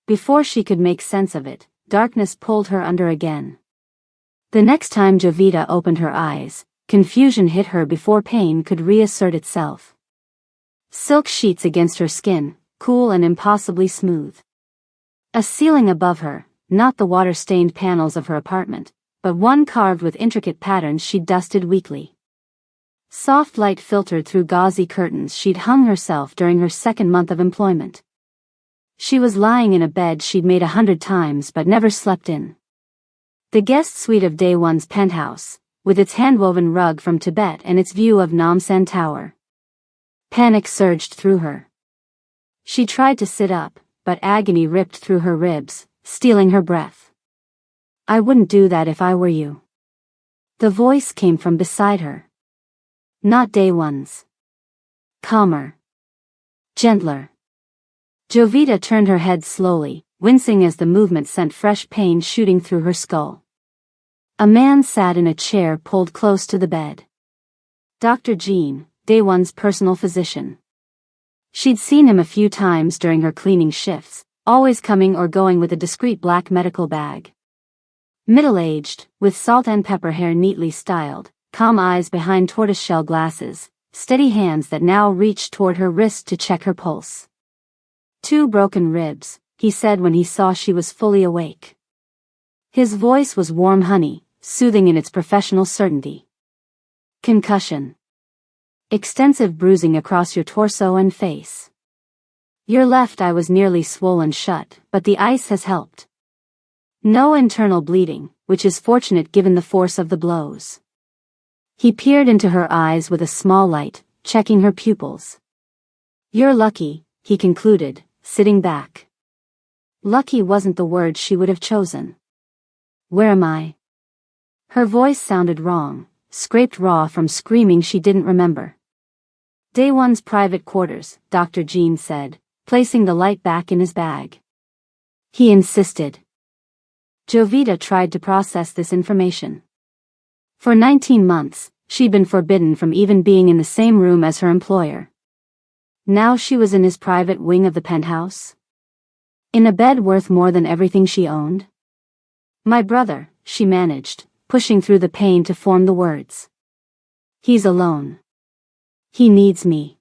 Before she could make sense of it, darkness pulled her under again. The next time Jovita opened her eyes, confusion hit her before pain could reassert itself. Silk sheets against her skin, cool and impossibly smooth. A ceiling above her, not the water-stained panels of her apartment, but one carved with intricate patterns she'd dusted weekly. Soft light filtered through gauzy curtains she'd hung herself during her second month of employment. She was lying in a bed she'd made 100 times but never slept in. The guest suite of Day One's penthouse, with its handwoven rug from Tibet and its view of Namsan Tower. Panic surged through her. She tried to sit up, but agony ripped through her ribs, stealing her breath. "I wouldn't do that if I were you." The voice came from beside her. Not Day One's. Calmer. Gentler. Jovita turned her head slowly, wincing as the movement sent fresh pain shooting through her skull. A man sat in a chair pulled close to the bed. Dr. Jean, Day One's personal physician. She'd seen him a few times during her cleaning shifts, always coming or going with a discreet black medical bag. Middle-aged, with salt and pepper hair neatly styled, calm eyes behind tortoiseshell glasses, steady hands that now reached toward her wrist to check her pulse. "2 broken ribs," he said when he saw she was fully awake. His voice was warm honey, soothing in its professional certainty. "Concussion. Extensive bruising across your torso and face. Your left eye was nearly swollen shut, but the ice has helped. No internal bleeding, which is fortunate given the force of the blows." He peered into her eyes with a small light, checking her pupils. "You're lucky," he concluded, sitting back. Lucky wasn't the word she would have chosen. "Where am I?" Her voice sounded wrong, scraped raw from screaming she didn't remember. "Day One's private quarters," Dr. Jean said, placing the light back in his bag. He insisted. Jovita tried to process this information. For 19 months, she'd been forbidden from even being in the same room as her employer. Now she was in his private wing of the penthouse. In a bed worth more than everything she owned. "My brother," she managed, pushing through the pain to form the words. "He's alone. He needs me."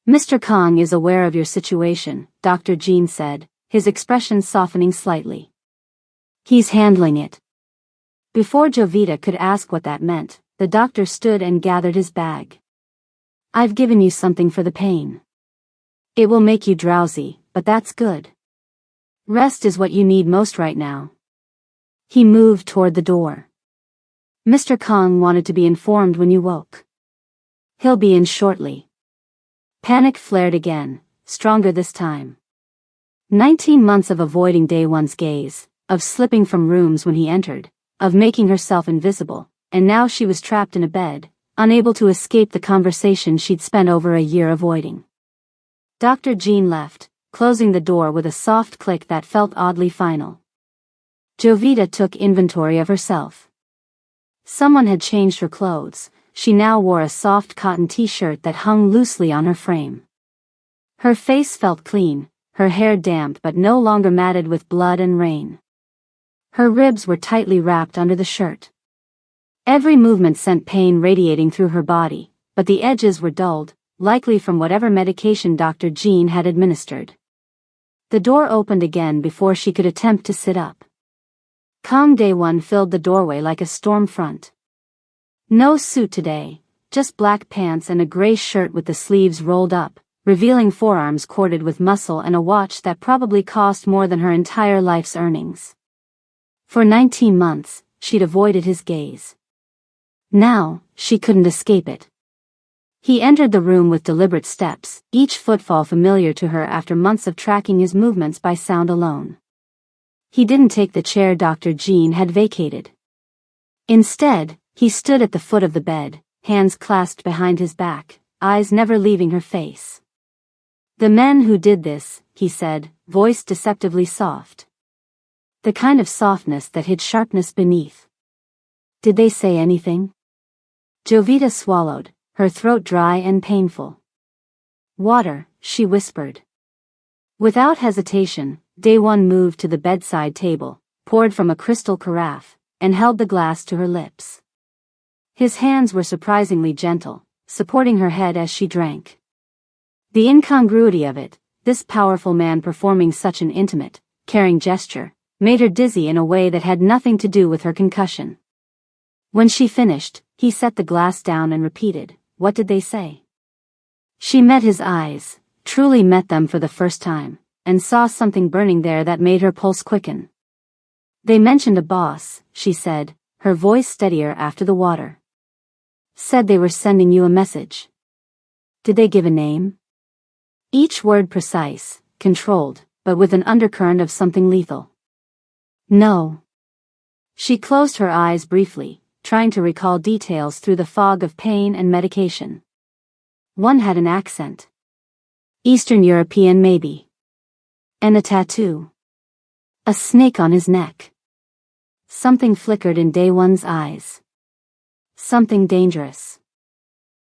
"Mr. Kong is aware of your situation," Dr. Jean said, his expression softening slightly. "He's handling it." Before Jovita could ask what that meant, the doctor stood and gathered his bag. "I've given you something for the pain. It will make you drowsy, but that's good. Rest is what you need most right now." He moved toward the door. "Mr. Kong wanted to be informed when you woke. He'll be in shortly." Panic flared again, stronger this time. 19 months of avoiding Day One's gaze, of slipping from rooms when he entered, of making herself invisible, and now she was trapped in a bed, unable to escape the conversation she'd spent over a year avoiding. Dr. Jean left, closing the door with a soft click that felt oddly final. Jovita took inventory of herself. Someone had changed her clothes. She now wore a soft cotton t-shirt that hung loosely on her frame. Her face felt clean, her hair damp but no longer matted with blood and rain. Her ribs were tightly wrapped under the shirt. Every movement sent pain radiating through her body, but the edges were dulled, likely from whatever medication Dr. Jean had administered. The door opened again before she could attempt to sit up. Calm Day One filled the doorway like a storm front. No suit today, just black pants and a gray shirt with the sleeves rolled up, revealing forearms corded with muscle and a watch that probably cost more than her entire life's earnings. For 19 months, she'd avoided his gaze. Now, she couldn't escape it. He entered the room with deliberate steps, each footfall familiar to her after months of tracking his movements by sound alone. He didn't take the chair Dr. Jean had vacated. Instead, he stood at the foot of the bed, hands clasped behind his back, eyes never leaving her face. The men who did this, he said, voice deceptively soft. The kind of softness that hid sharpness beneath. Did they say anything? Jovita swallowed, her throat dry and painful. Water, she whispered. Without hesitation, Day One moved to the bedside table, poured from a crystal carafe, and held the glass to her lips. His hands were surprisingly gentle, supporting her head as she drank. The incongruity of it, this powerful man performing such an intimate, caring gesture, made her dizzy in a way that had nothing to do with her concussion. When she finished, he set the glass down and repeated, "What did they say?" She met his eyes, truly met them for the first time, and saw something burning there that made her pulse quicken. "They mentioned a boss," she said, her voice steadier after the water. "Said they were sending you a message. Did they give a name?" Each word precise, controlled, but with an undercurrent of something lethal. "No." She closed her eyes briefly, trying to recall details through the fog of pain and medication. One had an accent. Eastern European maybe. And a tattoo. A snake on his neck. Something flickered in Day One's eyes. Something dangerous.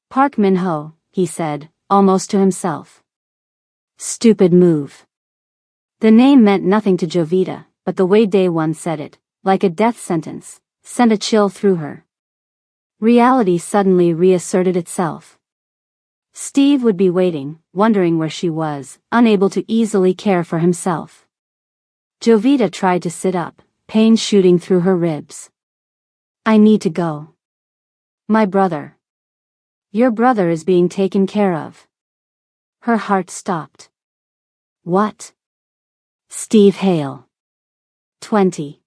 "Park Min-ho," he said, almost to himself. Stupid move. The name meant nothing to Jovita, but the way Day One said it, like a death sentence, sent a chill through her. Reality suddenly reasserted itself. Steve would be waiting, wondering where she was, unable to easily care for himself. Jovita tried to sit up, pain shooting through her ribs. "I need to go. My brother. Your brother is being taken care of." Her heart stopped. What? Steve Hale. 20.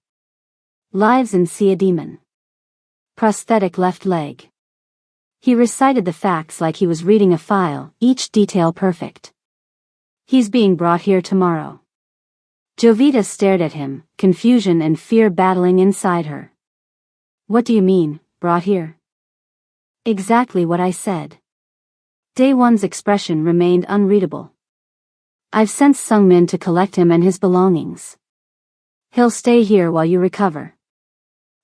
Lives in Sea Demon. Prosthetic left leg. He recited the facts like he was reading a file, each detail perfect. "He's being brought here tomorrow." Jovita stared at him, confusion and fear battling inside her. "What do you mean, brought here?" "Exactly what I said." Day One's expression remained unreadable. "I've sent Sungmin to collect him and his belongings. He'll stay here while you recover."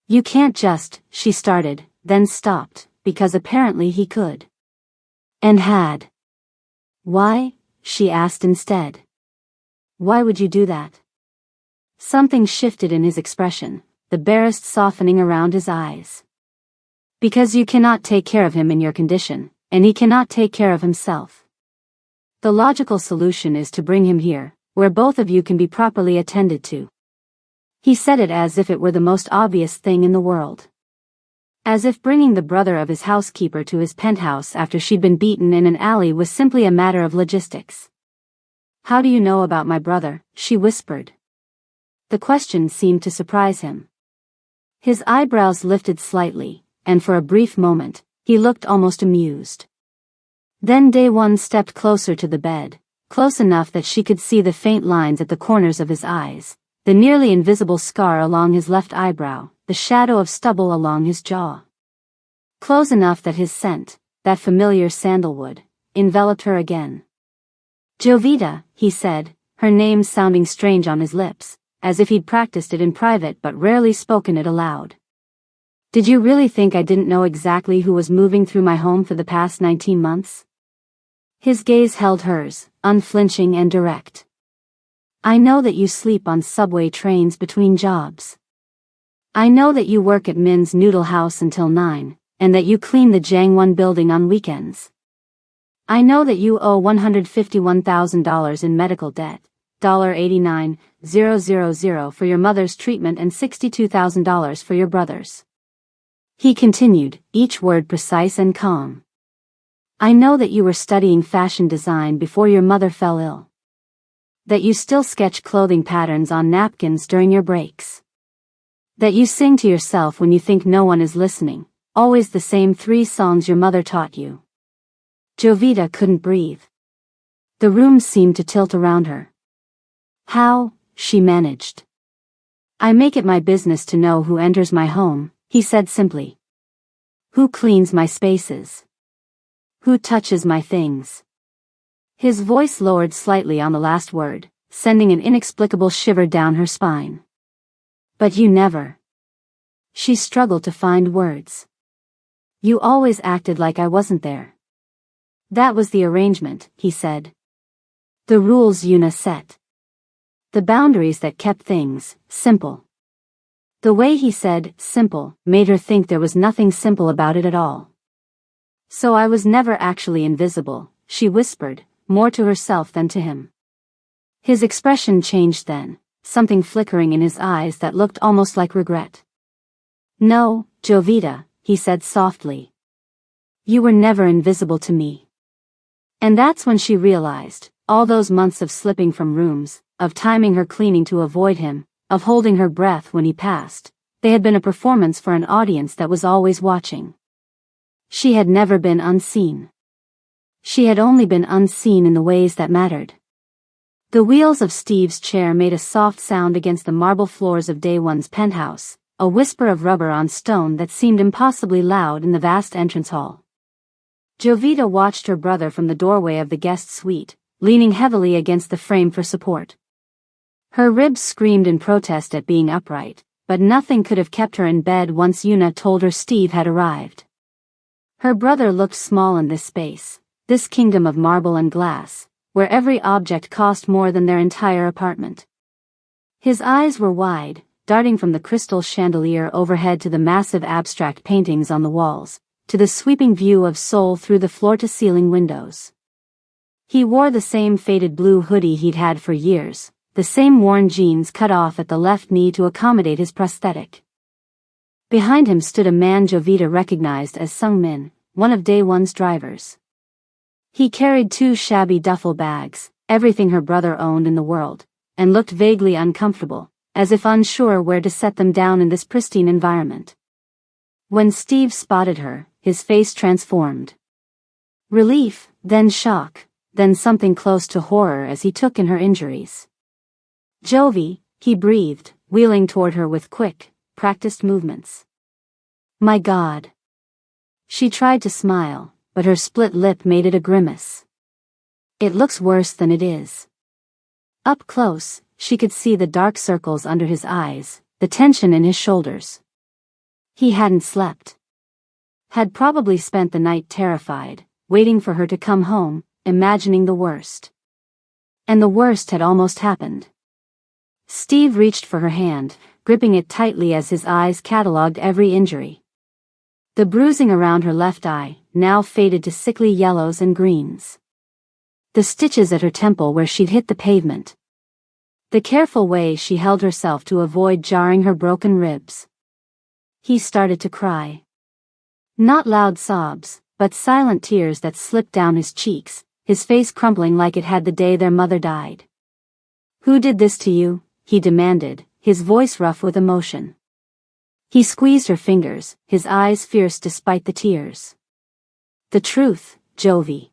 "You can't just," she started, then stopped, because apparently he could. And had. "Why?" she asked instead. "Why would you do that?" Something shifted in his expression, the barest softening around his eyes. "Because you cannot take care of him in your condition, and he cannot take care of himself. The logical solution is to bring him here, where both of you can be properly attended to." He said it as if it were the most obvious thing in the world. As if bringing the brother of his housekeeper to his penthouse after she'd been beaten in an alley was simply a matter of logistics. "How do you know about my brother?" she whispered. The question seemed to surprise him. His eyebrows lifted slightly, and for a brief moment, he looked almost amused. Then Day One stepped closer to the bed, close enough that she could see the faint lines at the corners of his eyes, the nearly invisible scar along his left eyebrow, the shadow of stubble along his jaw. Close enough that his scent, that familiar sandalwood, enveloped her again. "Jovita," he said, her name sounding strange on his lips, as if he'd practiced it in private but rarely spoken it aloud. "Did you really think I didn't know exactly who was moving through my home for the past 19 months? His gaze held hers, unflinching and direct. "I know that you sleep on subway trains between jobs. I know that you work at Min's Noodle House until 9, and that you clean the Jangwon building on weekends. I know that you owe $151,000 in medical debt, $89,000 for your mother's treatment and $62,000 for your brother's." He continued, each word precise and calm. "I know that you were studying fashion design before your mother fell ill. That you still sketch clothing patterns on napkins during your breaks. That you sing to yourself when you think no one is listening, always the same 3 songs your mother taught you." Jovita couldn't breathe. The room seemed to tilt around her. "How?" she managed. "I make it my business to know who enters my home," he said simply. "Who cleans my spaces? Who touches my things? His voice lowered slightly on the last word, sending an inexplicable shiver down her spine. But you never. She struggled to find words. You always acted like I wasn't there. That was the arrangement, he said. The rules Yuna set. The boundaries that kept things simple. The way he said simple made her think there was nothing simple about it at all. So I was never actually invisible, she whispered, more to herself than to him. His expression changed then, something flickering in his eyes that looked almost like regret. No, Jovita, he said softly. You were never invisible to me. And that's when she realized, all those months of slipping from rooms, of timing her cleaning to avoid him, of holding her breath when he passed, they had been a performance for an audience that was always watching. She had never been unseen. She had only been unseen in the ways that mattered. The wheels of Steve's chair made a soft sound against the marble floors of Day One's penthouse, a whisper of rubber on stone that seemed impossibly loud in the vast entrance hall. Jovita watched her brother from the doorway of the guest suite, leaning heavily against the frame for support. Her ribs screamed in protest at being upright, but nothing could have kept her in bed once Yuna told her Steve had arrived. Her brother looked small in this space, this kingdom of marble and glass, where every object cost more than their entire apartment. His eyes were wide, darting from the crystal chandelier overhead to the massive abstract paintings on the walls, to the sweeping view of Seoul through the floor-to-ceiling windows. He wore the same faded blue hoodie he'd had for years, the same worn jeans cut off at the left knee to accommodate his prosthetic. Behind him stood a man Jovita recognized as Sung Min, one of Day One's drivers. He carried 2 shabby duffel bags, everything her brother owned in the world, and looked vaguely uncomfortable, as if unsure where to set them down in this pristine environment. When Steve spotted her, his face transformed. Relief, then shock, then something close to horror as he took in her injuries. Jovi, he breathed, wheeling toward her with quick, practiced movements. My God. She tried to smile, but her split lip made it a grimace. It looks worse than it is. Up close, she could see the dark circles under his eyes, the tension in his shoulders. He hadn't slept. Had probably spent the night terrified, waiting for her to come home, imagining the worst. And the worst had almost happened. Steve reached for her hand, gripping it tightly as his eyes catalogued every injury. The bruising around her left eye, now faded to sickly yellows and greens. The stitches at her temple where she'd hit the pavement. The careful way she held herself to avoid jarring her broken ribs. He started to cry. Not loud sobs, but silent tears that slipped down his cheeks, his face crumpling like it had the day their mother died. Who did this to you? He demanded, his voice rough with emotion. He squeezed her fingers, his eyes fierce despite the tears. The truth, Jovi.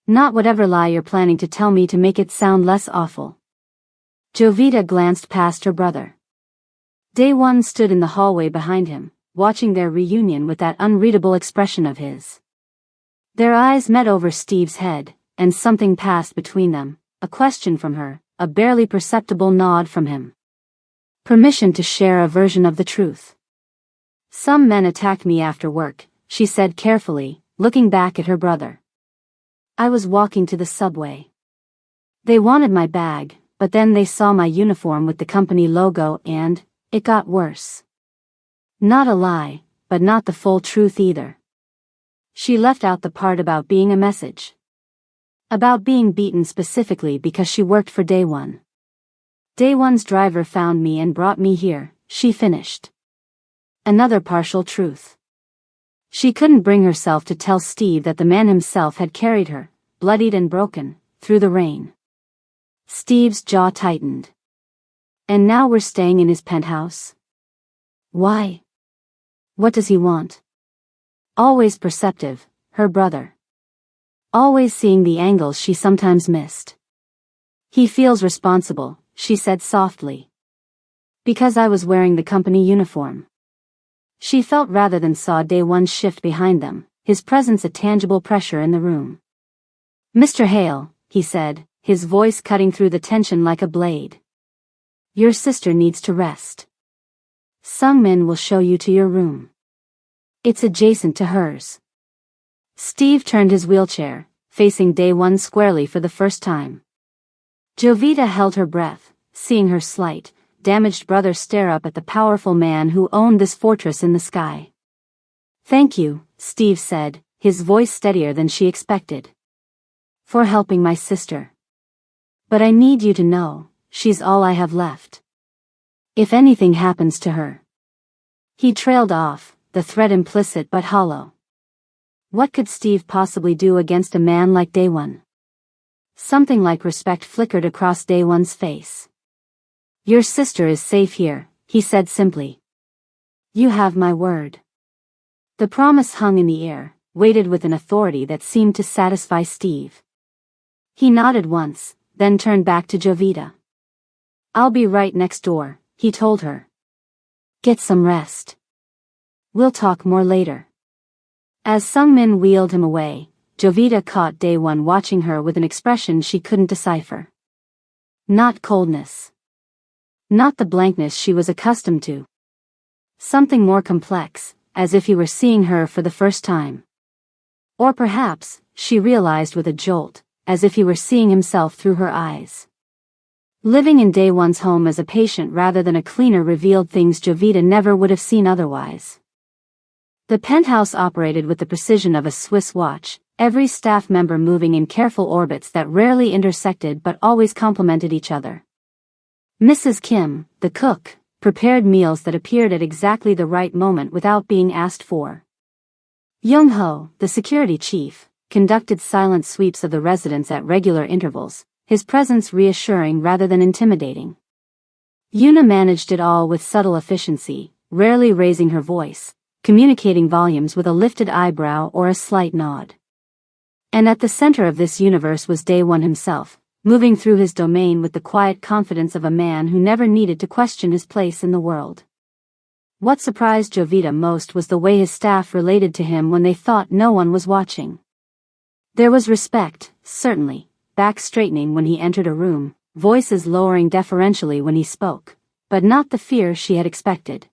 Not whatever lie you're planning to tell me to make it sound less awful. Jovita glanced past her brother. Day One stood in the hallway behind him, watching their reunion with that unreadable expression of his. Their eyes met over Steve's head, and something passed between them, a question from her, a barely perceptible nod from him. Permission to share a version of the truth. Some men attacked me after work, she said carefully, looking back at her brother. I was walking to the subway. They wanted my bag, but then they saw my uniform with the company logo and, it got worse. Not a lie, but not the full truth either. She left out the part about being a message. About being beaten specifically because she worked for Day One. Day One's driver found me and brought me here, she finished. Another partial truth. She couldn't bring herself to tell Steve that the man himself had carried her, bloodied and broken, through the rain. Steve's jaw tightened. And now we're staying in his penthouse? Why? What does he want? Always perceptive, her brother. Always seeing the angles she sometimes missed. He feels responsible, she said softly. Because I was wearing the company uniform. She felt rather than saw Day One shift behind them, his presence a tangible pressure in the room. Mr. Hale, he said, his voice cutting through the tension like a blade. Your sister needs to rest. Sungmin will show you to your room. It's adjacent to hers. Steve turned his wheelchair, facing Daewon squarely for the first time. Jovita held her breath, seeing her slight, damaged brother stare up at the powerful man who owned this fortress in the sky. Thank you, Steve said, his voice steadier than she expected. For helping my sister. But I need you to know, she's all I have left. If anything happens to her. He trailed off, the threat implicit but hollow. What could Steve possibly do against a man like Daewon? Something like respect flickered across Daewon's face. Your sister is safe here, he said simply. You have my word. The promise hung in the air, weighted with an authority that seemed to satisfy Steve. He nodded once, then turned back to Jovita. I'll be right next door, he told her. Get some rest. We'll talk more later. As Sungmin wheeled him away, Jovita caught Daewon watching her with an expression she couldn't decipher. Not coldness. Not the blankness she was accustomed to. Something more complex, as if he were seeing her for the first time. Or perhaps, she realized with a jolt, as if he were seeing himself through her eyes. Living in Daewon's home as a patient rather than a cleaner revealed things Jovita never would have seen otherwise. The penthouse operated with the precision of a Swiss watch, every staff member moving in careful orbits that rarely intersected but always complemented each other. Mrs. Kim, the cook, prepared meals that appeared at exactly the right moment without being asked for. Young-ho, the security chief, conducted silent sweeps of the residence at regular intervals, his presence reassuring rather than intimidating. Yuna managed it all with subtle efficiency, rarely raising her voice, communicating volumes with a lifted eyebrow or a slight nod. And at the center of this universe was Daewon himself, moving through his domain with the quiet confidence of a man who never needed to question his place in the world. What surprised Jovita most was the way his staff related to him when they thought no one was watching. There was respect, certainly, back straightening when he entered a room, voices lowering deferentially when he spoke, but not the fear she had expected.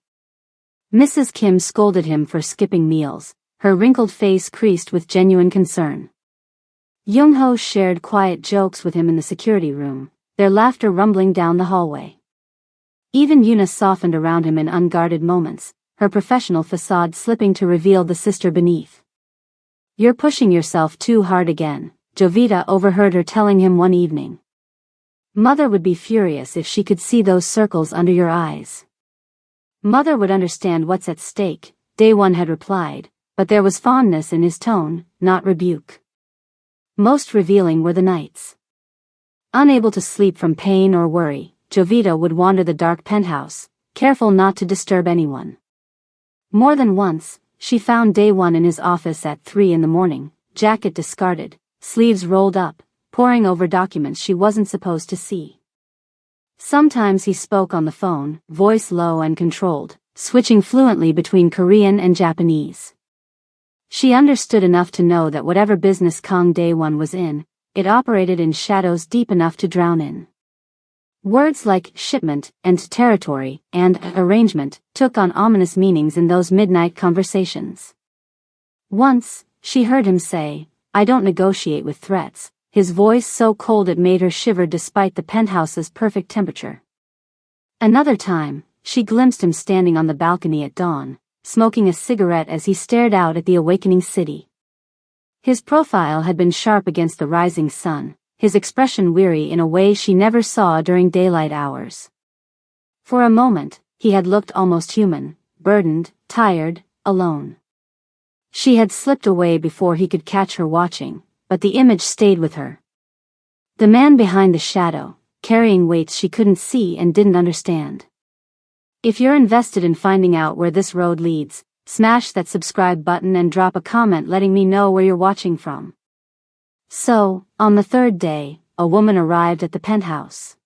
Mrs. Kim scolded him for skipping meals, her wrinkled face creased with genuine concern. Young-ho shared quiet jokes with him in the security room, their laughter rumbling down the hallway. Even Yuna softened around him in unguarded moments, her professional facade slipping to reveal the sister beneath. You're pushing yourself too hard again, Jovita overheard her telling him one evening. Mother would be furious if she could see those circles under your eyes. Mother would understand what's at stake, Daewon had replied, but there was fondness in his tone, not rebuke. Most revealing were the nights. Unable to sleep from pain or worry, Jovita would wander the dark penthouse, careful not to disturb anyone. More than once, she found Daewon in his office at 3 a.m, jacket discarded, sleeves rolled up, poring over documents she wasn't supposed to see. Sometimes he spoke on the phone, voice low and controlled, switching fluently between Korean and Japanese. She understood enough to know that whatever business Kang Daewon was in, it operated in shadows deep enough to drown in. Words like shipment and territory and arrangement took on ominous meanings in those midnight conversations. Once, she heard him say, I don't negotiate with threats, his voice so cold it made her shiver despite the penthouse's perfect temperature. Another time, she glimpsed him standing on the balcony at dawn, smoking a cigarette as he stared out at the awakening city. His profile had been sharp against the rising sun, his expression weary in a way she never saw during daylight hours. For a moment, he had looked almost human, burdened, tired, alone. She had slipped away before he could catch her watching, but the image stayed with her. The man behind the shadow, carrying weights she couldn't see and didn't understand. If you're invested in finding out where this road leads, smash that subscribe button and drop a comment letting me know where you're watching from. So, on the third day, a woman arrived at the penthouse.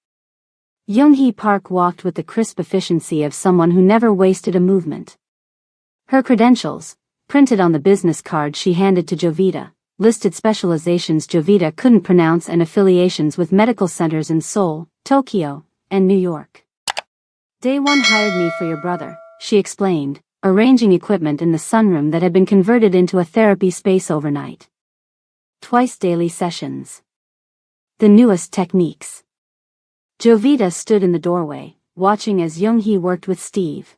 Young-hee Park walked with the crisp efficiency of someone who never wasted a movement. Her credentials, printed on the business card she handed to Jovita, listed specializations Jovita couldn't pronounce and affiliations with medical centers in Seoul, Tokyo, and New York. Day one hired me for your brother, she explained, arranging equipment in the sunroom that had been converted into a therapy space overnight. Twice daily sessions. The newest techniques. Jovita stood in the doorway, watching as Young-hee worked with Steve.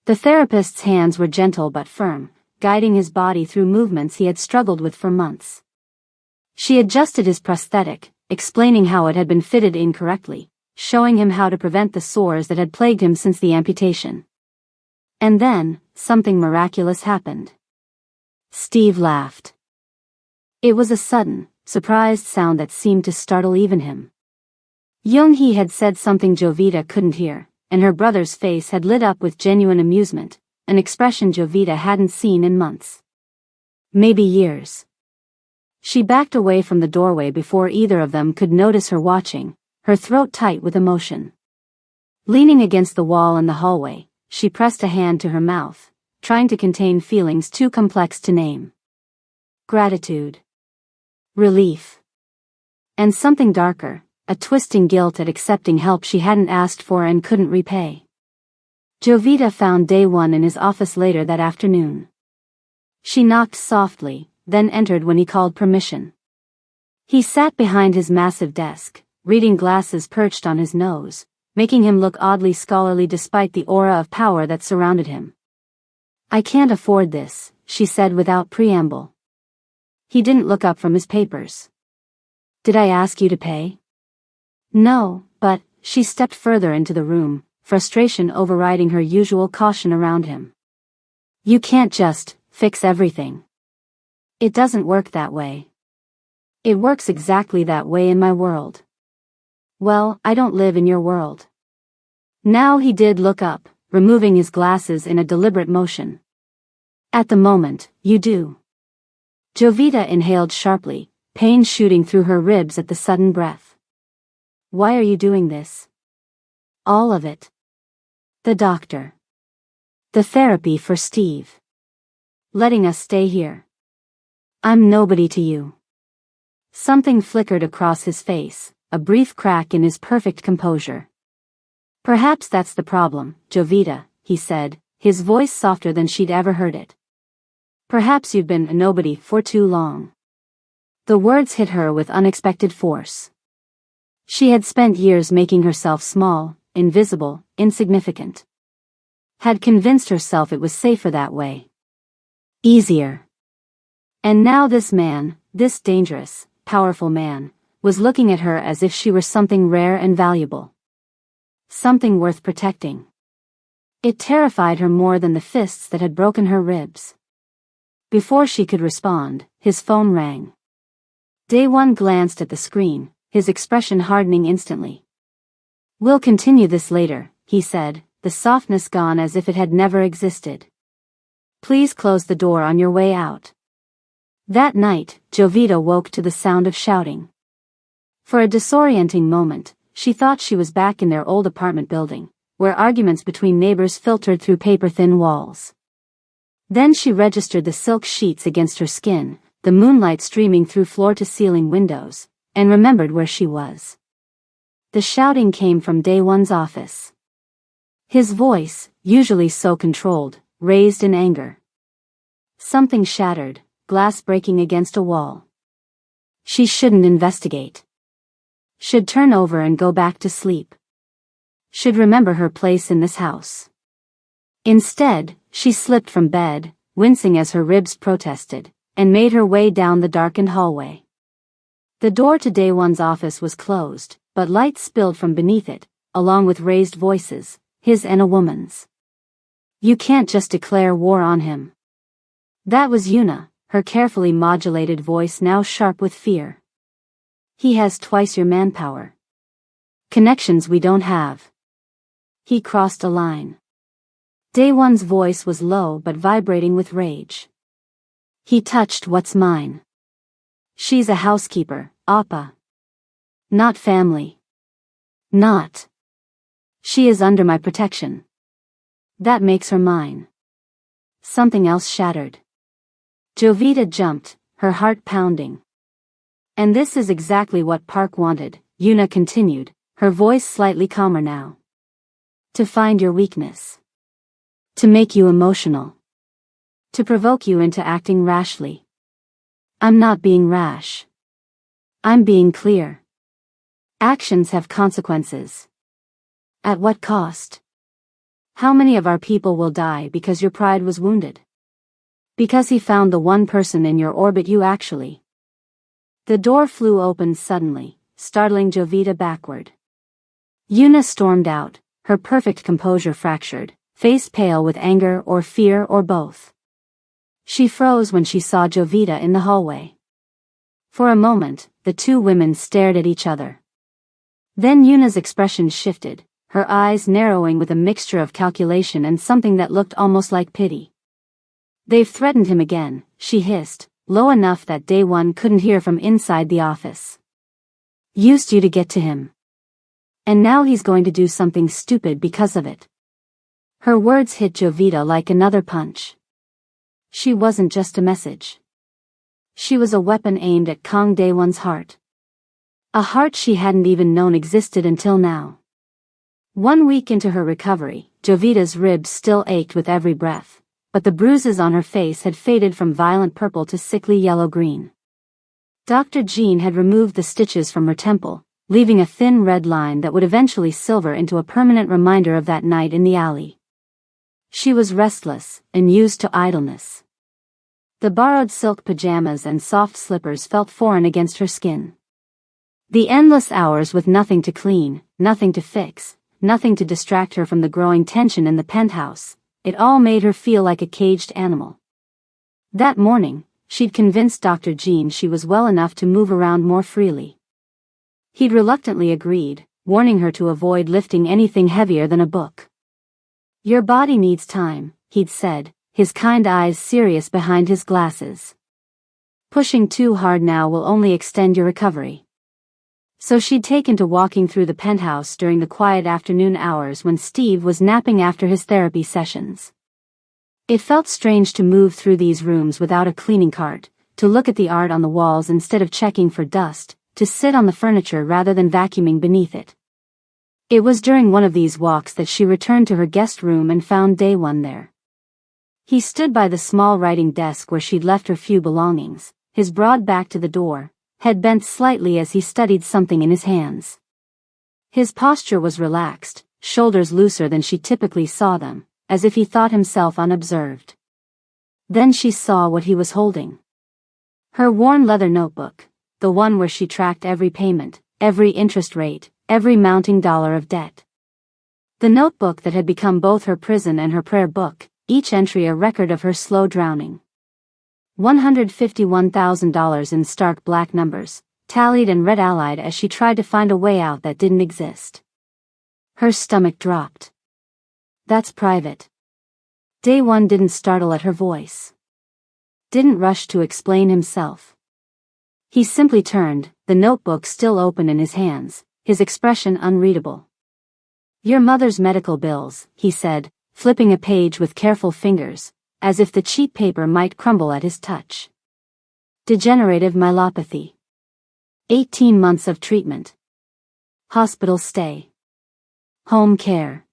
The therapist's hands were gentle but firm, guiding his body through movements he had struggled with for months. She adjusted his prosthetic, explaining how it had been fitted incorrectly, showing him how to prevent the sores that had plagued him since the amputation. And then, something miraculous happened. Steve laughed. It was a sudden, surprised sound that seemed to startle even him. Young-hee had said something Jovita couldn't hear, and her brother's face had lit up with genuine amusement, an expression Jovita hadn't seen in months. Maybe years. She backed away from the doorway before either of them could notice her watching, her throat tight with emotion. Leaning against the wall in the hallway, she pressed a hand to her mouth, trying to contain feelings too complex to name. Gratitude. Relief. And something darker, a twisting guilt at accepting help she hadn't asked for and couldn't repay. Jovita found Day One in his office later that afternoon. She knocked softly, then entered when he called permission. He sat behind his massive desk, reading glasses perched on his nose, making him look oddly scholarly despite the aura of power that surrounded him. I can't afford this, she said without preamble. He didn't look up from his papers. Did I ask you to pay? No, but, she stepped further into the room, frustration overriding her usual caution around him. You can't just fix everything. It doesn't work that way. It works exactly that way in my world. Well, I don't live in your world. Now he did look up, removing his glasses in a deliberate motion. At the moment, you do. Jovita inhaled sharply, pain shooting through her ribs at the sudden breath. Why are you doing this? All of it. The doctor. The therapy for Steve. Letting us stay here. I'm nobody to you. Something flickered across his face, a brief crack in his perfect composure. Perhaps that's the problem, Jovita, he said, his voice softer than she'd ever heard it. Perhaps you've been a nobody for too long. The words hit her with unexpected force. She had spent years making herself small, invisible, insignificant. Had convinced herself it was safer that way. Easier. And now this man, this dangerous, powerful man, was looking at her as if she were something rare and valuable. Something worth protecting. It terrified her more than the fists that had broken her ribs. Before she could respond, his phone rang. Day One glanced at the screen, his expression hardening instantly. We'll continue this later, he said, the softness gone as if it had never existed. Please close the door on your way out. That night, Jovita woke to the sound of shouting. For a disorienting moment, she thought she was back in their old apartment building, where arguments between neighbors filtered through paper-thin walls. Then she registered the silk sheets against her skin, the moonlight streaming through floor-to-ceiling windows, and remembered where she was. The shouting came from Day One's office. His voice, usually so controlled, raised in anger. Something shattered, glass breaking against a wall. She shouldn't investigate. Should turn over and go back to sleep. Should remember her place in this house. Instead, she slipped from bed, wincing as her ribs protested, and made her way down the darkened hallway. The door to Day One's office was closed, but light spilled from beneath it, along with raised voices, his and a woman's. You can't just declare war on him. That was Yuna, her carefully modulated voice now sharp with fear. He has twice your manpower. Connections we don't have. He crossed a line. Day One's voice was low but vibrating with rage. He touched what's mine. She's a housekeeper, Appa. Not family. Not. She is under my protection. That makes her mine. Something else shattered. Jovita jumped, her heart pounding. And this is exactly what Park wanted, Yuna continued, her voice slightly calmer now. To find your weakness. To make you emotional. To provoke you into acting rashly. I'm not being rash. I'm being clear. Actions have consequences. At what cost? How many of our people will die because your pride was wounded? Because he found the one person in your orbit you actually. The door flew open suddenly, startling Jovita backward. Yuna stormed out, her perfect composure fractured, face pale with anger or fear or both. She froze when she saw Jovita in the hallway. For a moment, the two women stared at each other. Then Yuna's expression shifted, her eyes narrowing with a mixture of calculation and something that looked almost like pity. They've threatened him again, she hissed, low enough that Day One couldn't hear from inside the office. Used you to get to him. And now he's going to do something stupid because of it. Her words hit Jovita like another punch. She wasn't just a message. She was a weapon aimed at Kang Day One's heart. A heart she hadn't even known existed until now. 1 week into her recovery, Jovita's ribs still ached with every breath, but the bruises on her face had faded from violent purple to sickly yellow-green. Dr. Jean had removed the stitches from her temple, leaving a thin red line that would eventually silver into a permanent reminder of that night in the alley. She was restless and used to idleness. The borrowed silk pajamas and soft slippers felt foreign against her skin. The endless hours with nothing to clean, nothing to fix, nothing to distract her from the growing tension in the penthouse, it all made her feel like a caged animal. That morning, she'd convinced Dr. Jean she was well enough to move around more freely. He'd reluctantly agreed, warning her to avoid lifting anything heavier than a book. Your body needs time, he'd said, his kind eyes serious behind his glasses. Pushing too hard now will only extend your recovery. So she'd taken to walking through the penthouse during the quiet afternoon hours when Steve was napping after his therapy sessions. It felt strange to move through these rooms without a cleaning cart, to look at the art on the walls instead of checking for dust, to sit on the furniture rather than vacuuming beneath it. It was during one of these walks that she returned to her guest room and found Day One there. He stood by the small writing desk where she'd left her few belongings, his broad back to the door, head bent slightly as he studied something in his hands. His posture was relaxed, shoulders looser than she typically saw them, as if he thought himself unobserved. Then she saw what he was holding. Her worn leather notebook, the one where she tracked every payment, every interest rate, every mounting dollar of debt. The notebook that had become both her prison and her prayer book, each entry a record of her slow drowning. $151,000 in stark black numbers, tallied and red allied as she tried to find a way out that didn't exist. Her stomach dropped. That's private. Day One didn't startle at her voice. Didn't rush to explain himself. He simply turned, the notebook still open in his hands, his expression unreadable. Your mother's medical bills, he said, flipping a page with careful fingers, as if the cheap paper might crumble at his touch. Degenerative myelopathy. 18 months of treatment. Hospital stay. Home care.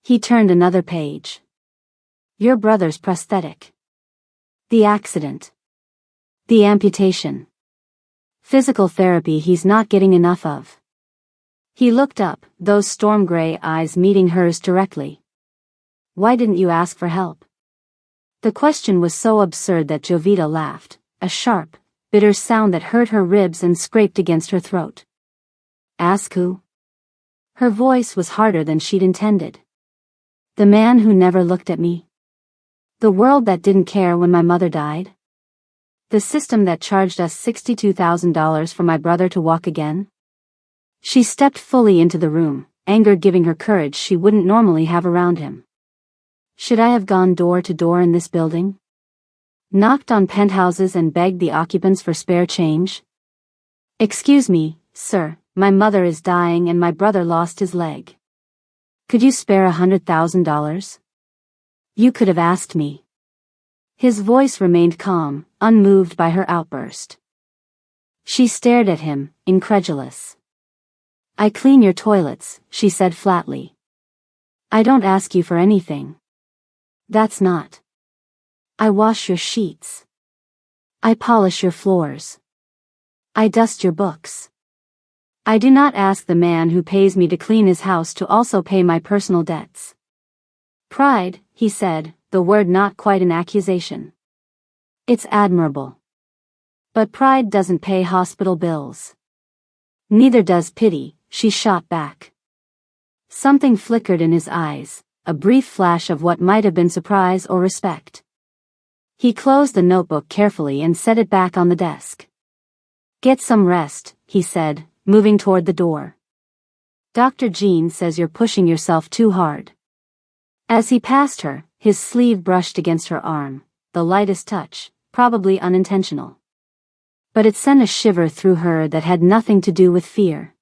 He turned another page. Your brother's prosthetic. The accident. The amputation. Physical therapy he's not getting enough of. He looked up, those storm gray eyes meeting hers directly. Why didn't you ask for help? The question was so absurd that Jovita laughed, a sharp, bitter sound that hurt her ribs and scraped against her throat. Ask who? Her voice was harder than she'd intended. The man who never looked at me. The world that didn't care when my mother died. The system that charged us $62,000 for my brother to walk again. She stepped fully into the room, anger giving her courage she wouldn't normally have around him. Should I have gone door to door in this building? Knocked on penthouses and begged the occupants for spare change? Excuse me, sir, my mother is dying and my brother lost his leg. Could you spare $100,000? You could have asked me. His voice remained calm, unmoved by her outburst. She stared at him, incredulous. "I clean your toilets," she said flatly. "I don't ask you for anything." "That's not." "I wash your sheets. I polish your floors. I dust your books. I do not ask the man who pays me to clean his house to also pay my personal debts." "Pride," he said, the word not quite an accusation. "It's admirable. But pride doesn't pay hospital bills." "Neither does pity," she shot back. Something flickered in his eyes, a brief flash of what might have been surprise or respect. He closed the notebook carefully and set it back on the desk. "Get some rest," he said, moving toward the door. "Dr. Jean says you're pushing yourself too hard." As he passed her, his sleeve brushed against her arm, the lightest touch, probably unintentional. But it sent a shiver through her that had nothing to do with fear.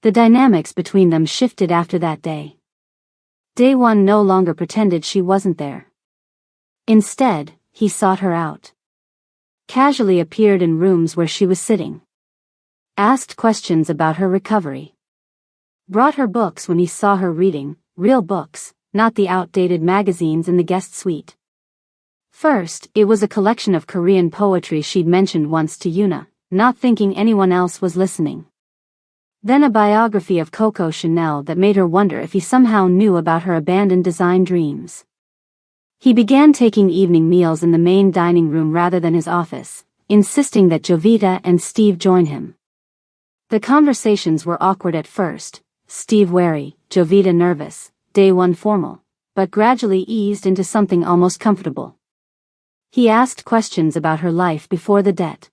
The dynamics between them shifted after that day. Day one no longer pretended she wasn't there. Instead, he sought her out. Casually appeared in rooms where she was sitting. Asked questions about her recovery. Brought her books when he saw her reading, real books, not the outdated magazines in the guest suite. First, it was a collection of Korean poetry she'd mentioned once to Yuna, not thinking anyone else was listening. Then a biography of Coco Chanel that made her wonder if he somehow knew about her abandoned design dreams. He began taking evening meals in the main dining room rather than his office, insisting that Jovita and Steve join him. The conversations were awkward at first, Steve wary, Jovita nervous, day one formal, but gradually eased into something almost comfortable. He asked questions about her life before the debt.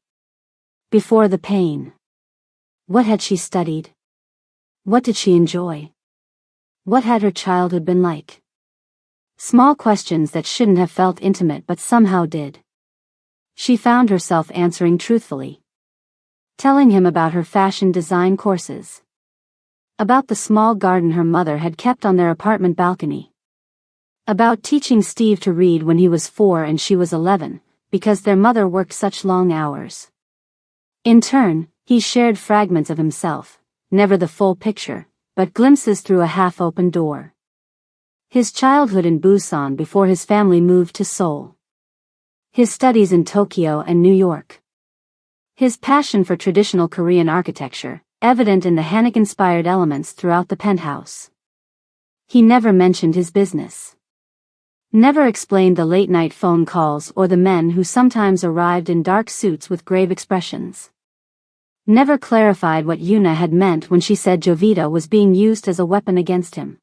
Before the pain. What had she studied? What did she enjoy? What had her childhood been like? Small questions that shouldn't have felt intimate but somehow did. She found herself answering truthfully. Telling him about her fashion design courses. About the small garden her mother had kept on their apartment balcony. About teaching Steve to read when he was 4 and she was 11, because their mother worked such long hours. In turn, he shared fragments of himself, never the full picture, but glimpses through a half-open door. His childhood in Busan before his family moved to Seoul. His studies in Tokyo and New York. His passion for traditional Korean architecture, evident in the Hanok-inspired elements throughout the penthouse. He never mentioned his business. Never explained the late-night phone calls or the men who sometimes arrived in dark suits with grave expressions. Never clarified what Yuna had meant when she said Jovita was being used as a weapon against him.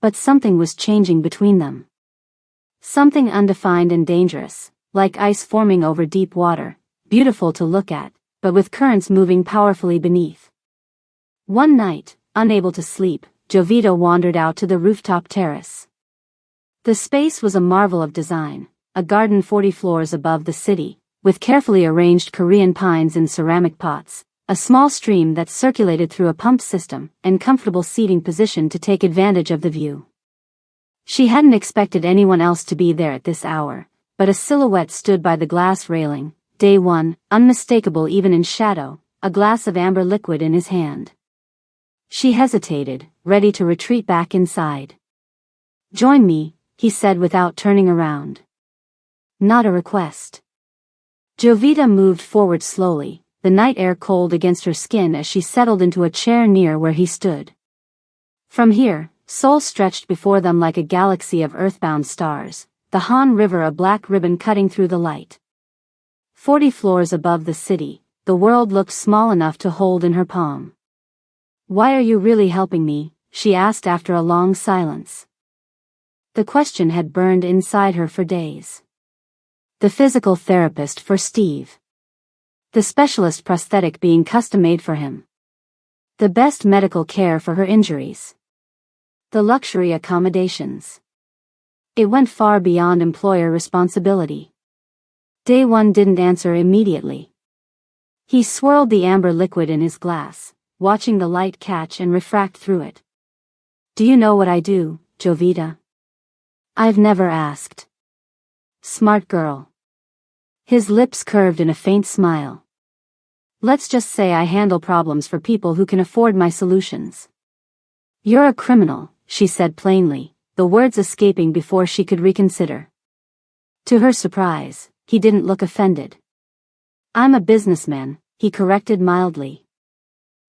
But something was changing between them. Something undefined and dangerous, like ice forming over deep water, beautiful to look at, but with currents moving powerfully beneath. One night, unable to sleep, Jovita wandered out to the rooftop terrace. The space was a marvel of design, a garden 40 floors above the city, with carefully arranged Korean pines in ceramic pots, a small stream that circulated through a pump system, and comfortable seating position to take advantage of the view. She hadn't expected anyone else to be there at this hour, but a silhouette stood by the glass railing, day one, unmistakable even in shadow, a glass of amber liquid in his hand. She hesitated, ready to retreat back inside. "Join me," he said without turning around. Not a request. Jovita moved forward slowly, the night air cold against her skin as she settled into a chair near where he stood. From here, Seoul stretched before them like a galaxy of earthbound stars, the Han River a black ribbon cutting through the light. 40 floors above the city, the world looked small enough to hold in her palm. "Why are you really helping me?" she asked after a long silence. The question had burned inside her for days. The physical therapist for Steve. The specialist prosthetic being custom-made for him. The best medical care for her injuries. The luxury accommodations. It went far beyond employer responsibility. Day one didn't answer immediately. He swirled the amber liquid in his glass, watching the light catch and refract through it. "Do you know what I do, Jovita?" "I've never asked." Smart girl. His lips curved in a faint smile. Let's just say I handle problems for people who can afford my solutions. You're a criminal, she said plainly, the words escaping before she could reconsider. To her surprise, he didn't look offended. I'm a businessman, he corrected mildly.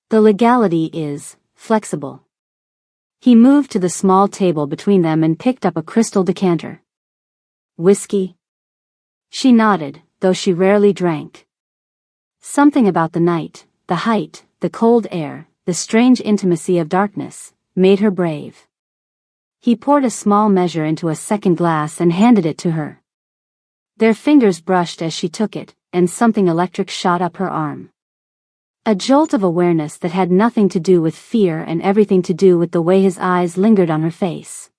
The legality is flexible. He moved to the small table between them and picked up a crystal decanter. Whiskey? She nodded, though she rarely drank. Something about the night, the height, the cold air, the strange intimacy of darkness, made her brave. He poured a small measure into a second glass and handed it to her. Their fingers brushed as she took it, and something electric shot up her arm. A jolt of awareness that had nothing to do with fear and everything to do with the way his eyes lingered on her face.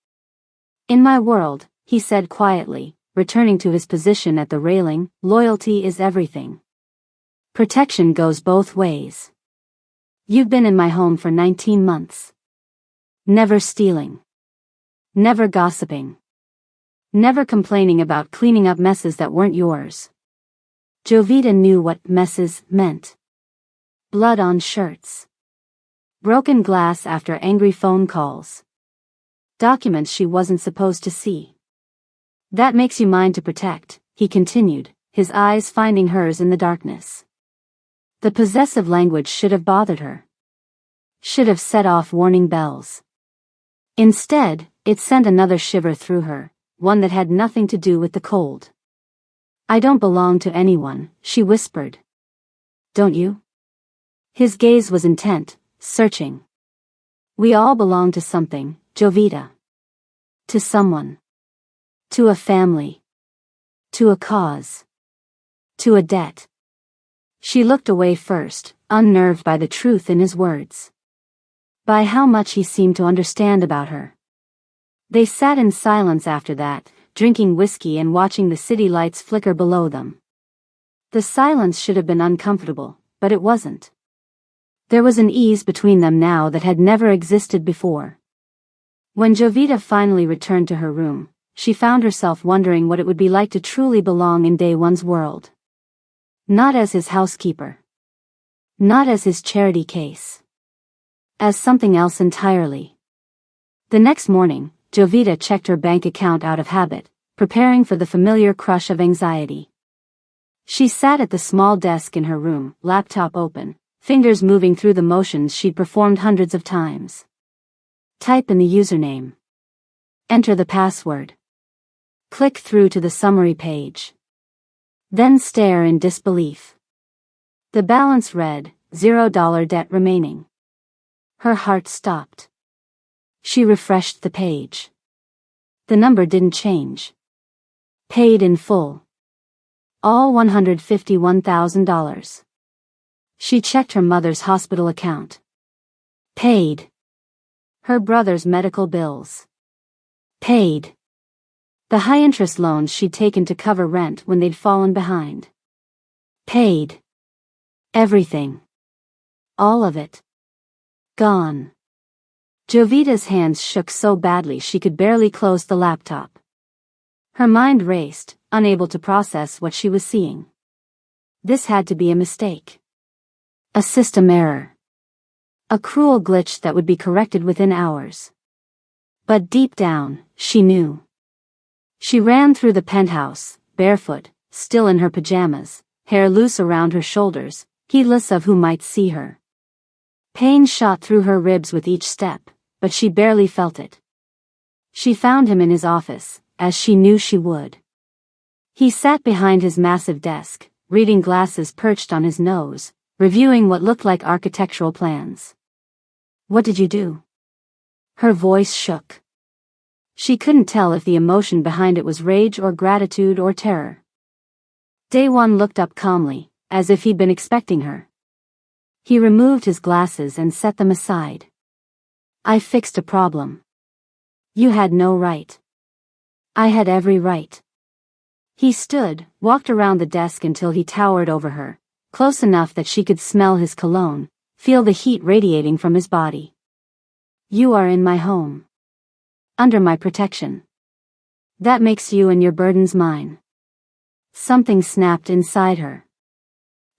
In my world, he said quietly, returning to his position at the railing, loyalty is everything. Protection goes both ways. You've been in my home for 19 months. Never stealing. Never gossiping. Never complaining about cleaning up messes that weren't yours. Jovita knew what messes meant. Blood on shirts. Broken glass after angry phone calls. Documents she wasn't supposed to see. That makes you mine to protect, he continued, his eyes finding hers in the darkness. The possessive language should have bothered her. Should have set off warning bells. Instead, it sent another shiver through her, one that had nothing to do with the cold. I don't belong to anyone, she whispered. Don't you? His gaze was intent, searching. We all belong to something, Jovita. To someone. To a family. To a cause. To a debt. She looked away first, unnerved by the truth in his words. By how much he seemed to understand about her. They sat in silence after that, drinking whiskey and watching the city lights flicker below them. The silence should have been uncomfortable, but it wasn't. There was an ease between them now that had never existed before. When Jovita finally returned to her room, she found herself wondering what it would be like to truly belong in Day One's world. Not as his housekeeper. Not as his charity case. As something else entirely. The next morning, Jovita checked her bank account out of habit, preparing for the familiar crush of anxiety. She sat at the small desk in her room, laptop open, fingers moving through the motions she'd performed hundreds of times. Type in the username. Enter the password. Click through to the summary page. Then stare in disbelief. The balance read, $0 debt remaining. Her heart stopped. She refreshed the page. The number didn't change. Paid in full. All $151,000. She checked her mother's hospital account. Paid. Her brother's medical bills. Paid. The high-interest loans she'd taken to cover rent when they'd fallen behind. Paid. Everything. All of it. Gone. Jovita's hands shook so badly she could barely close the laptop. Her mind raced, unable to process what she was seeing. This had to be a mistake. A system error. A cruel glitch that would be corrected within hours. But deep down, she knew. She ran through the penthouse, barefoot, still in her pajamas, hair loose around her shoulders, heedless of who might see her. Pain shot through her ribs with each step, but she barely felt it. She found him in his office, as she knew she would. He sat behind his massive desk, reading glasses perched on his nose, reviewing what looked like architectural plans. What did you do? Her voice shook. She couldn't tell if the emotion behind it was rage or gratitude or terror. Day One looked up calmly, as if he'd been expecting her. He removed his glasses and set them aside. I fixed a problem. You had no right. I had every right. He stood, walked around the desk until he towered over her, close enough that she could smell his cologne, feel the heat radiating from his body. You are in my home. Under my protection. That makes you and your burdens mine. Something snapped inside her.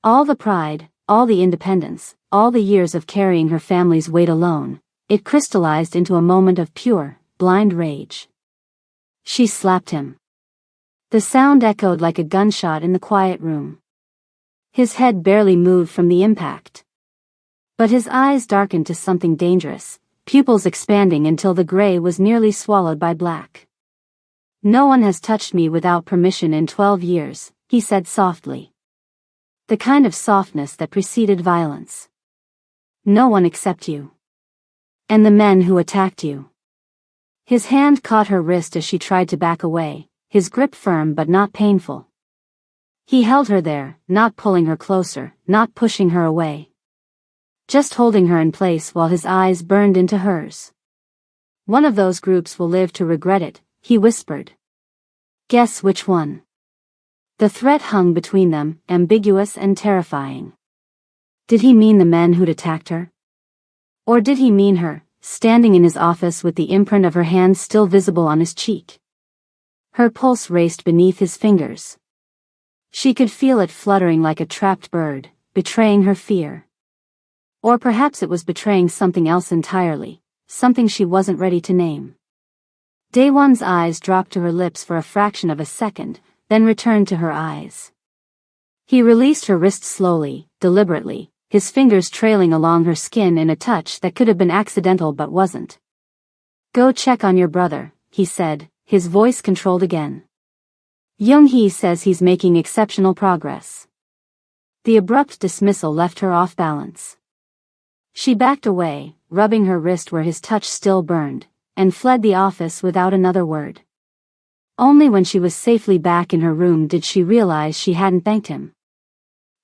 All the pride, all the independence, all the years of carrying her family's weight alone, it crystallized into a moment of pure, blind rage. She slapped him. The sound echoed like a gunshot in the quiet room. His head barely moved from the impact. But his eyes darkened to something dangerous, pupils expanding until the gray was nearly swallowed by black. "No one has touched me without permission in 12 years, he said softly. The kind of softness that preceded violence. No one except you. And the men who attacked you." His hand caught her wrist as she tried to back away, his grip firm but not painful. He held her there, not pulling her closer, not pushing her away. Just holding her in place while his eyes burned into hers. "One of those groups will live to regret it," he whispered. "Guess which one?" The threat hung between them, ambiguous and terrifying. Did he mean the men who'd attacked her? Or did he mean her, standing in his office with the imprint of her hand still visible on his cheek? Her pulse raced beneath his fingers. She could feel it fluttering like a trapped bird, betraying her fear. Or perhaps it was betraying something else entirely, something she wasn't ready to name. Daewon's eyes dropped to her lips for a fraction of a second, then returned to her eyes. He released her wrist slowly, deliberately, his fingers trailing along her skin in a touch that could have been accidental but wasn't. "Go check on your brother," he said, his voice controlled again. "Young-hee says he's making exceptional progress." The abrupt dismissal left her off balance. She backed away, rubbing her wrist where his touch still burned, and fled the office without another word. Only when she was safely back in her room did she realize she hadn't thanked him.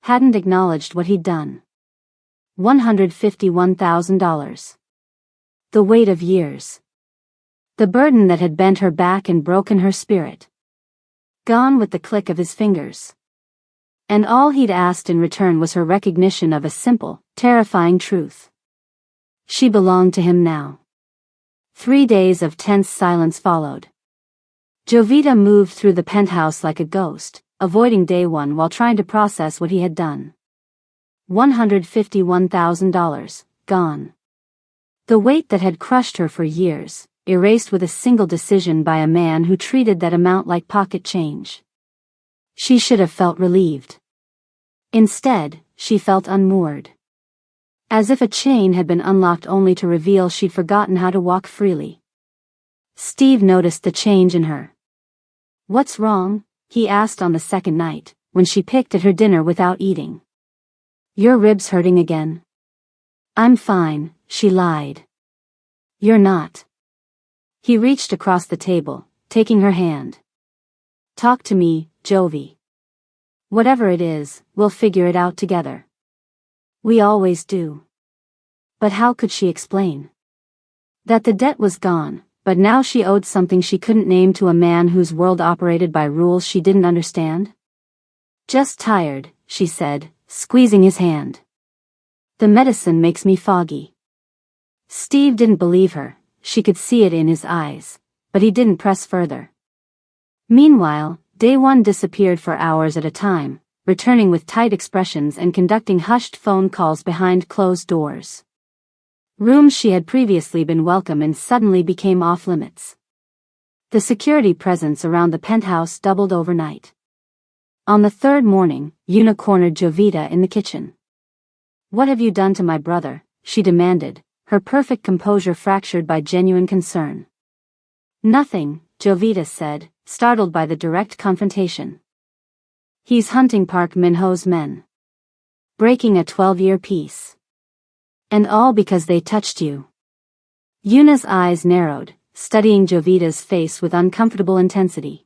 Hadn't acknowledged what he'd done. $151,000. The weight of years. The burden that had bent her back and broken her spirit. Gone with the click of his fingers. And all he'd asked in return was her recognition of a simple, terrifying truth. She belonged to him now. 3 days of tense silence followed. Jovita moved through the penthouse like a ghost, avoiding Daewon while trying to process what he had done. $151,000, gone. The weight that had crushed her for years, erased with a single decision by a man who treated that amount like pocket change. She should have felt relieved. Instead, she felt unmoored. As if a chain had been unlocked only to reveal she'd forgotten how to walk freely. Steve noticed the change in her. "What's wrong?" he asked on the second night, when she picked at her dinner without eating. "Your ribs hurting again?" "I'm fine," she lied. "You're not." He reached across the table, taking her hand. "Talk to me, Jovi. Whatever it is, we'll figure it out together. We always do." But how could she explain? That the debt was gone, but now she owed something she couldn't name to a man whose world operated by rules she didn't understand? "Just tired," she said, squeezing his hand. "The medicine makes me foggy." Steve didn't believe her, she could see it in his eyes, but he didn't press further. Meanwhile, Daewon disappeared for hours at a time, returning with tight expressions and conducting hushed phone calls behind closed doors. Rooms she had previously been welcome in suddenly became off-limits. The security presence around the penthouse doubled overnight. On the third morning, Yuna cornered Jovita in the kitchen. "What have you done to my brother?" she demanded, her perfect composure fractured by genuine concern. "Nothing," Jovita said, startled by the direct confrontation. "He's hunting Park Min-ho's men. Breaking a 12-year peace. And all because they touched you." Yuna's eyes narrowed, studying Jovita's face with uncomfortable intensity.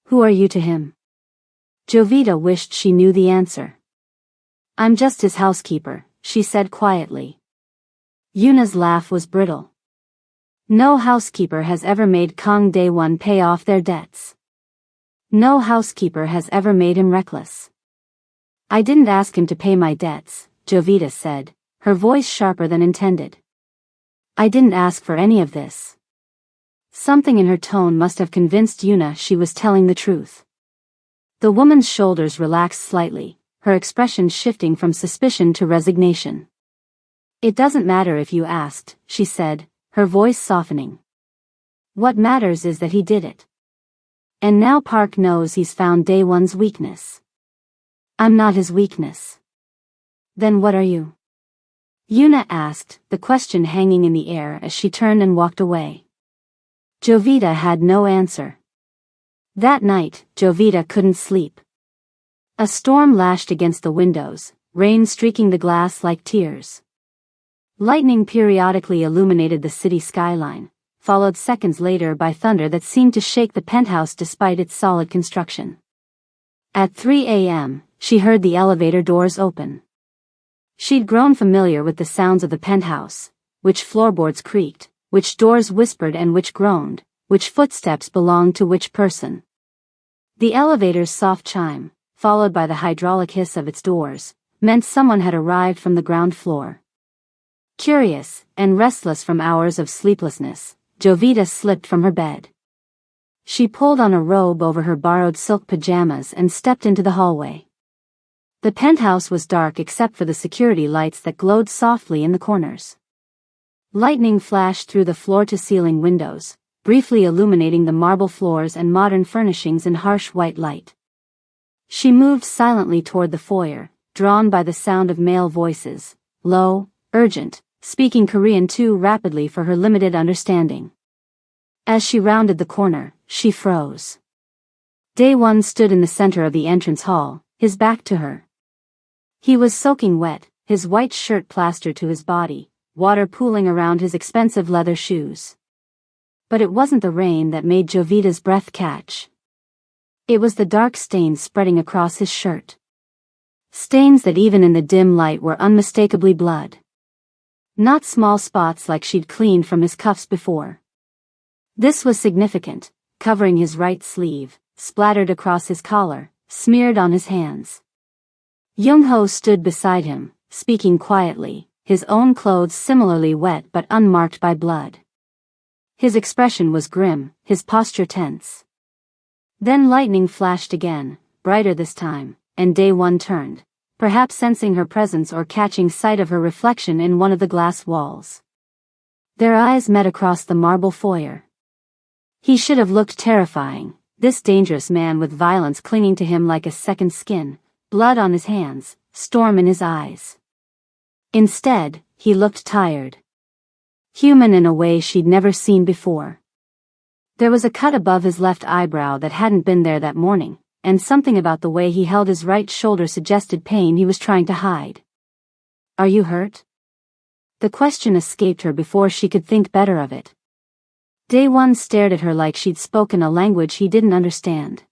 "Who are you to him?" Jovita wished she knew the answer. "I'm just his housekeeper," she said quietly. Yuna's laugh was brittle. "No housekeeper has ever made Kang Daewon pay off their debts. No housekeeper has ever made him reckless." "I didn't ask him to pay my debts," Jovita said, her voice sharper than intended. "I didn't ask for any of this." Something in her tone must have convinced Yuna she was telling the truth. The woman's shoulders relaxed slightly, her expression shifting from suspicion to resignation. "It doesn't matter if you asked," she said, her voice softening. "What matters is that he did it. And now Park knows he's found Day One's weakness." "I'm not his weakness." "Then what are you?" Yuna asked, the question hanging in the air as she turned and walked away. Jovita had no answer. That night, Jovita couldn't sleep. A storm lashed against the windows, rain streaking the glass like tears. Lightning periodically illuminated the city skyline, followed seconds later by thunder that seemed to shake the penthouse despite its solid construction. At 3 a.m., she heard the elevator doors open. She'd grown familiar with the sounds of the penthouse, which floorboards creaked, which doors whispered and which groaned, which footsteps belonged to which person. The elevator's soft chime, followed by the hydraulic hiss of its doors, meant someone had arrived from the ground floor. Curious, and restless from hours of sleeplessness, Jovita slipped from her bed. She pulled on a robe over her borrowed silk pajamas and stepped into the hallway. The penthouse was dark except for the security lights that glowed softly in the corners. Lightning flashed through the floor-to-ceiling windows, briefly illuminating the marble floors and modern furnishings in harsh white light. She moved silently toward the foyer, drawn by the sound of male voices, low, urgent, speaking Korean too rapidly for her limited understanding. As she rounded the corner, she froze. Day One stood in the center of the entrance hall, his back to her. He was soaking wet, his white shirt plastered to his body, water pooling around his expensive leather shoes. But it wasn't the rain that made Jovita's breath catch. It was the dark stains spreading across his shirt. Stains that even in the dim light were unmistakably blood. Not small spots like she'd cleaned from his cuffs before. This was significant, covering his right sleeve, splattered across his collar, smeared on his hands. Young-ho stood beside him, speaking quietly, his own clothes similarly wet but unmarked by blood. His expression was grim, his posture tense. Then lightning flashed again, brighter this time, and Day One turned, perhaps sensing her presence or catching sight of her reflection in one of the glass walls. Their eyes met across the marble foyer. He should have looked terrifying, this dangerous man with violence clinging to him like a second skin, blood on his hands, storm in his eyes. Instead, he looked tired. Human in a way she'd never seen before. There was a cut above his left eyebrow that hadn't been there that morning, and something about the way he held his right shoulder suggested pain he was trying to hide. "Are you hurt?" The question escaped her before she could think better of it. Day One stared at her like she'd spoken a language he didn't understand.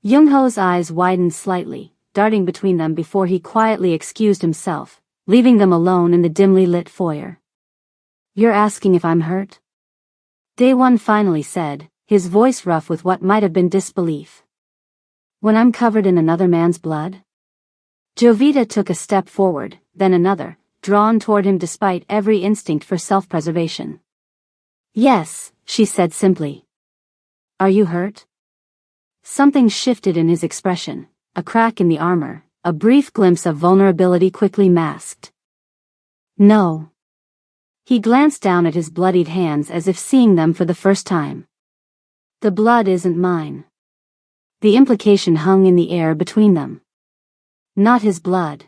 Young-ho's eyes widened slightly, darting between them before he quietly excused himself, leaving them alone in the dimly lit foyer. "You're asking if I'm hurt?" Day One finally said, his voice rough with what might have been disbelief. "When I'm covered in another man's blood?" Jovita took a step forward, then another, drawn toward him despite every instinct for self-preservation. "Yes," she said simply. "Are you hurt?" Something shifted in his expression, a crack in the armor, a brief glimpse of vulnerability quickly masked. "No." He glanced down at his bloodied hands as if seeing them for the first time. "The blood isn't mine." The implication hung in the air between them. Not his blood.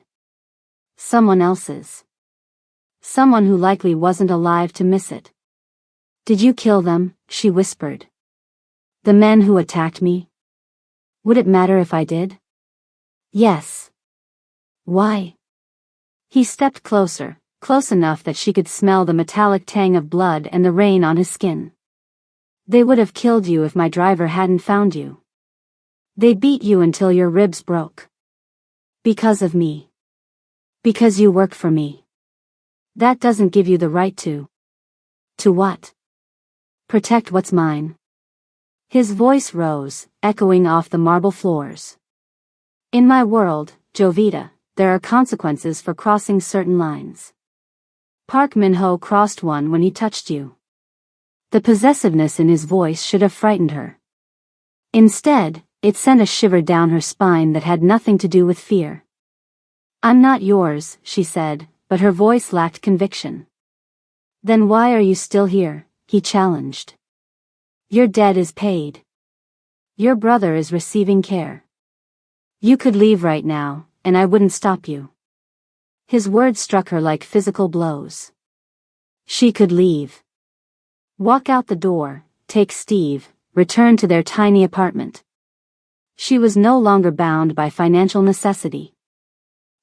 Someone else's. Someone who likely wasn't alive to miss it. "Did you kill them?" she whispered. "The men who attacked me? Would it matter if I did?" "Yes." "Why?" He stepped closer, close enough that she could smell the metallic tang of blood and the rain on his skin. "They would have killed you if my driver hadn't found you. They beat you until your ribs broke. Because of me. Because you work for me. That doesn't give you the right to." "To what?" "Protect what's mine." His voice rose, echoing off the marble floors. "In my world, Jovita, there are consequences for crossing certain lines. Park Min-ho crossed one when he touched you." The possessiveness in his voice should have frightened her. Instead, It sent a shiver down her spine that had nothing to do with fear. "I'm not yours," she said, but her voice lacked conviction. "Then why are you still here?" he challenged. "Your debt is paid. Your brother is receiving care. You could leave right now, and I wouldn't stop you." His words struck her like physical blows. She could leave. Walk out the door, take Steve, return to their tiny apartment. She was no longer bound by financial necessity.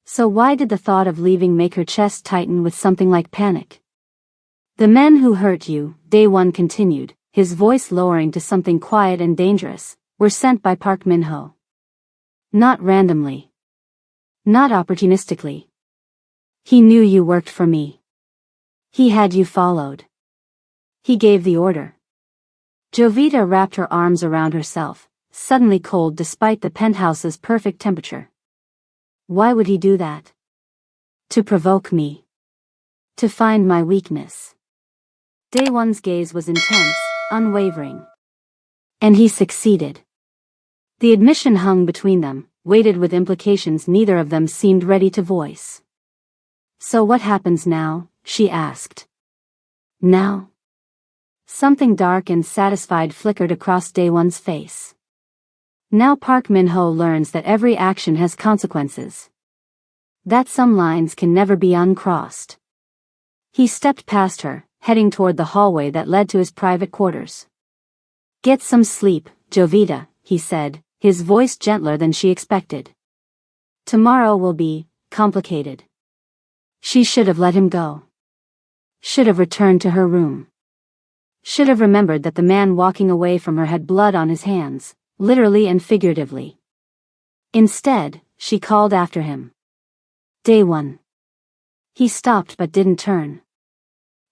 So why did the thought of leaving make her chest tighten with something like panic? "The men who hurt you," Day One continued, his voice lowering to something quiet and dangerous, "were sent by Park Min-ho. Not randomly. Not opportunistically. He knew you worked for me. He had you followed. He gave the order." Jovita wrapped her arms around herself, suddenly cold despite the penthouse's perfect temperature. "Why would he do that?" "To provoke me. To find my weakness." Day One's gaze was intense, unwavering. And he succeeded. The admission hung between them, weighted with implications neither of them seemed ready to voice. "So what happens now?" she asked. "Now?" Something dark and satisfied flickered across Day One's face. "Now Park Min-ho learns that every action has consequences. That some lines can never be uncrossed." He stepped past her, heading toward the hallway that led to his private quarters. "Get some sleep, Jovita," he said, his voice gentler than she expected. "Tomorrow will be complicated." She should have let him go. Should have returned to her room. Should have remembered that the man walking away from her had blood on his hands, literally and figuratively. Instead, she called after him. "Day One." He stopped but didn't turn.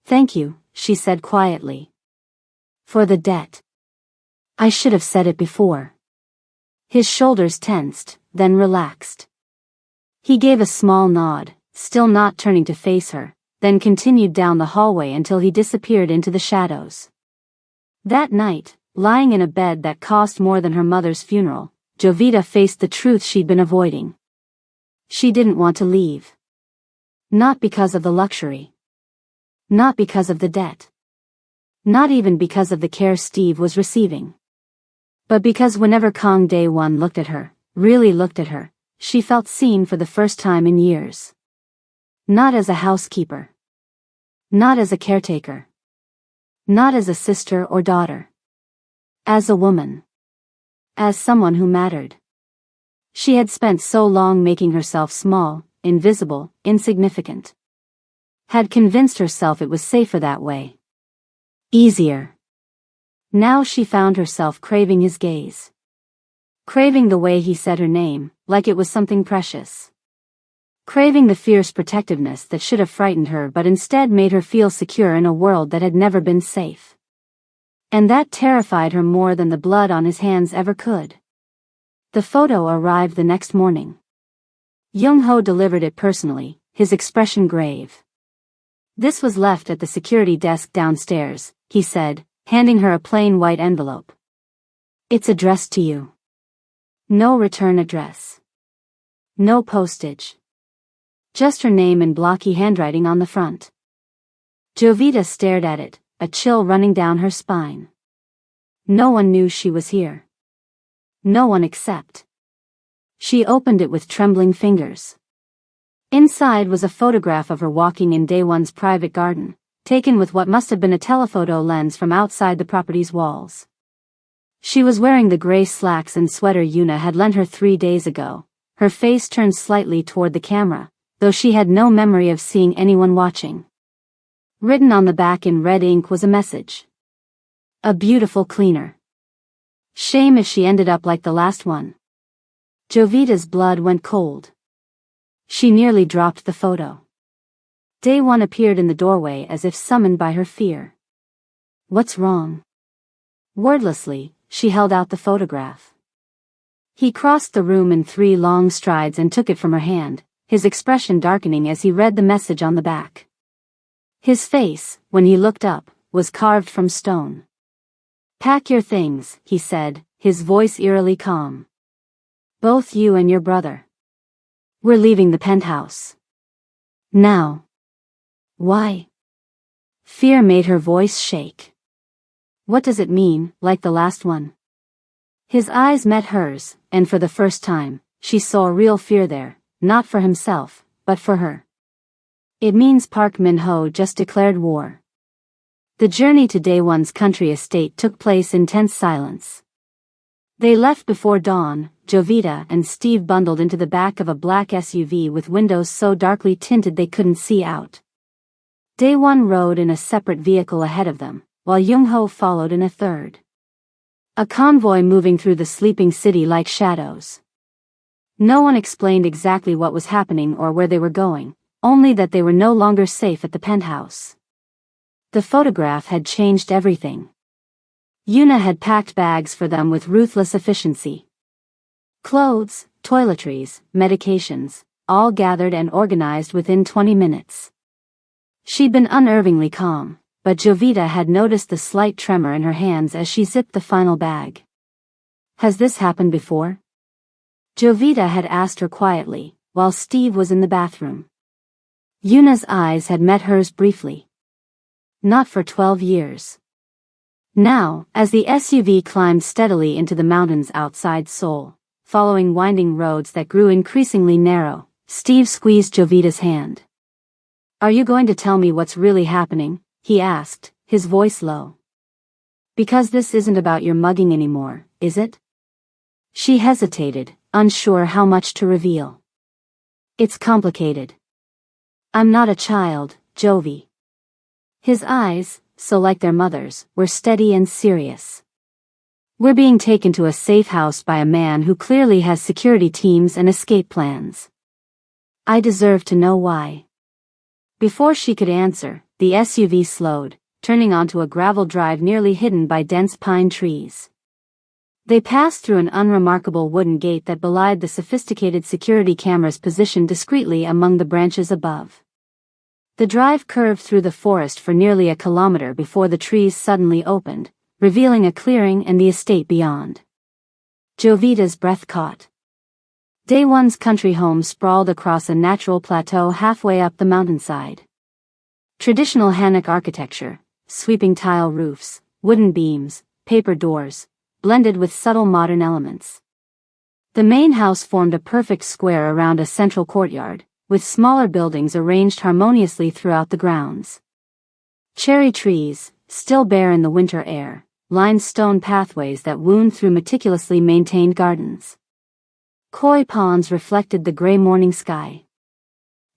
"Thank you," she said quietly. "For the debt. I should have said it before." His shoulders tensed, then relaxed. He gave a small nod, still not turning to face her, then continued down the hallway until he disappeared into the shadows. That night, lying in a bed that cost more than her mother's funeral, Jovita faced the truth she'd been avoiding. She didn't want to leave. Not because of the luxury. Not because of the debt. Not even because of the care Steve was receiving. But because whenever Kang Day One looked at her, really looked at her, she felt seen for the first time in years. Not as a housekeeper. Not as a caretaker. Not as a sister or daughter. As a woman. As someone who mattered. She had spent so long making herself small, invisible, insignificant. Had convinced herself it was safer that way. Easier. Now she found herself craving his gaze. Craving the way he said her name, like it was something precious. Craving the fierce protectiveness that should have frightened her but instead made her feel secure in a world that had never been safe. And that terrified her more than the blood on his hands ever could. The photo arrived the next morning. Young-ho delivered it personally, his expression grave. "This was left at the security desk downstairs," he said, handing her a plain white envelope. "It's addressed to you. No return address. No postage. Just her name in blocky handwriting on the front." Jovita stared at it, a chill running down her spine. No one knew she was here. No one except. She opened it with trembling fingers. Inside was a photograph of her walking in Day One's private garden, taken with what must have been a telephoto lens from outside the property's walls. She was wearing the gray slacks and sweater Yuna had lent her 3 days ago, her face turned slightly toward the camera, though she had no memory of seeing anyone watching. Written on the back in red ink was a message. A beautiful cleaner. Shame if she ended up like the last one. Jovita's blood went cold. She nearly dropped the photo. Day One appeared in the doorway as if summoned by her fear. "What's wrong?" Wordlessly, she held out the photograph. He crossed the room in 3 long strides and took it from her hand, his expression darkening as he read the message on the back. His face, when he looked up, was carved from stone. "Pack your things," he said, his voice eerily calm. Both you and your brother. We're leaving the penthouse. Now. Why? Fear made her voice shake. What does it mean, like the last one? His eyes met hers, and for the first time, she saw real fear there, not for himself, but for her. It means Park Min-ho just declared war. The journey to Daewon's country estate took place in tense silence. They left before dawn. Jovita and Steve bundled into the back of a black SUV with windows so darkly tinted they couldn't see out. Daewon rode in a separate vehicle ahead of them, while Young-ho followed in a third. A convoy moving through the sleeping city like shadows. No one explained exactly what was happening or where they were going, only that they were no longer safe at the penthouse. The photograph had changed everything. Yuna had packed bags for them with ruthless efficiency. Clothes, toiletries, medications, all gathered and organized within 20 minutes. She'd been unnervingly calm, but Jovita had noticed the slight tremor in her hands as she zipped the final bag. Has this happened before? Jovita had asked her quietly, while Steve was in the bathroom. Yuna's eyes had met hers briefly. Not for 12 years. Now, as the SUV climbed steadily into the mountains outside Seoul, following winding roads that grew increasingly narrow, Steve squeezed Jovita's hand. Are you going to tell me what's really happening? He asked, his voice low. Because this isn't about your mugging anymore, is it? She hesitated, unsure how much to reveal. It's complicated. I'm not a child, Jovi. His eyes, so like their mother's, were steady and serious. We're being taken to a safe house by a man who clearly has security teams and escape plans. I deserve to know why. Before she could answer, the SUV slowed, turning onto a gravel drive nearly hidden by dense pine trees. They passed through an unremarkable wooden gate that belied the sophisticated security cameras positioned discreetly among the branches above. The drive curved through the forest for nearly a kilometer before the trees suddenly opened, revealing a clearing and the estate beyond. Jovita's breath caught. Daewon's country home sprawled across a natural plateau halfway up the mountainside. Traditional Hanok architecture, sweeping tile roofs, wooden beams, paper doors, blended with subtle modern elements. The main house formed a perfect square around a central courtyard, with smaller buildings arranged harmoniously throughout the grounds. Cherry trees, still bare in the winter air, lined stone pathways that wound through meticulously maintained gardens. Koi ponds reflected the gray morning sky.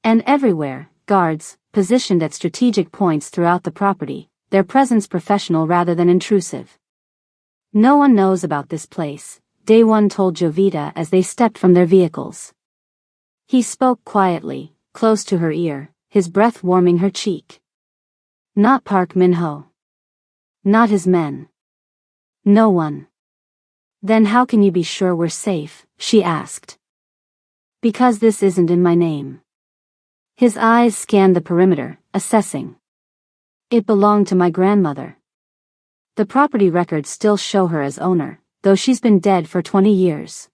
And everywhere, guards, positioned at strategic points throughout the property, their presence professional rather than intrusive. No one knows about this place, Daewon told Jovita as they stepped from their vehicles. He spoke quietly, close to her ear, his breath warming her cheek. Not Park Min-ho. Not his men. No one. Then how can you be sure we're safe? She asked. Because this isn't in my name. His eyes scanned the perimeter, assessing. It belonged to my grandmother. The property records still show her as owner, though she's been dead for 20 years.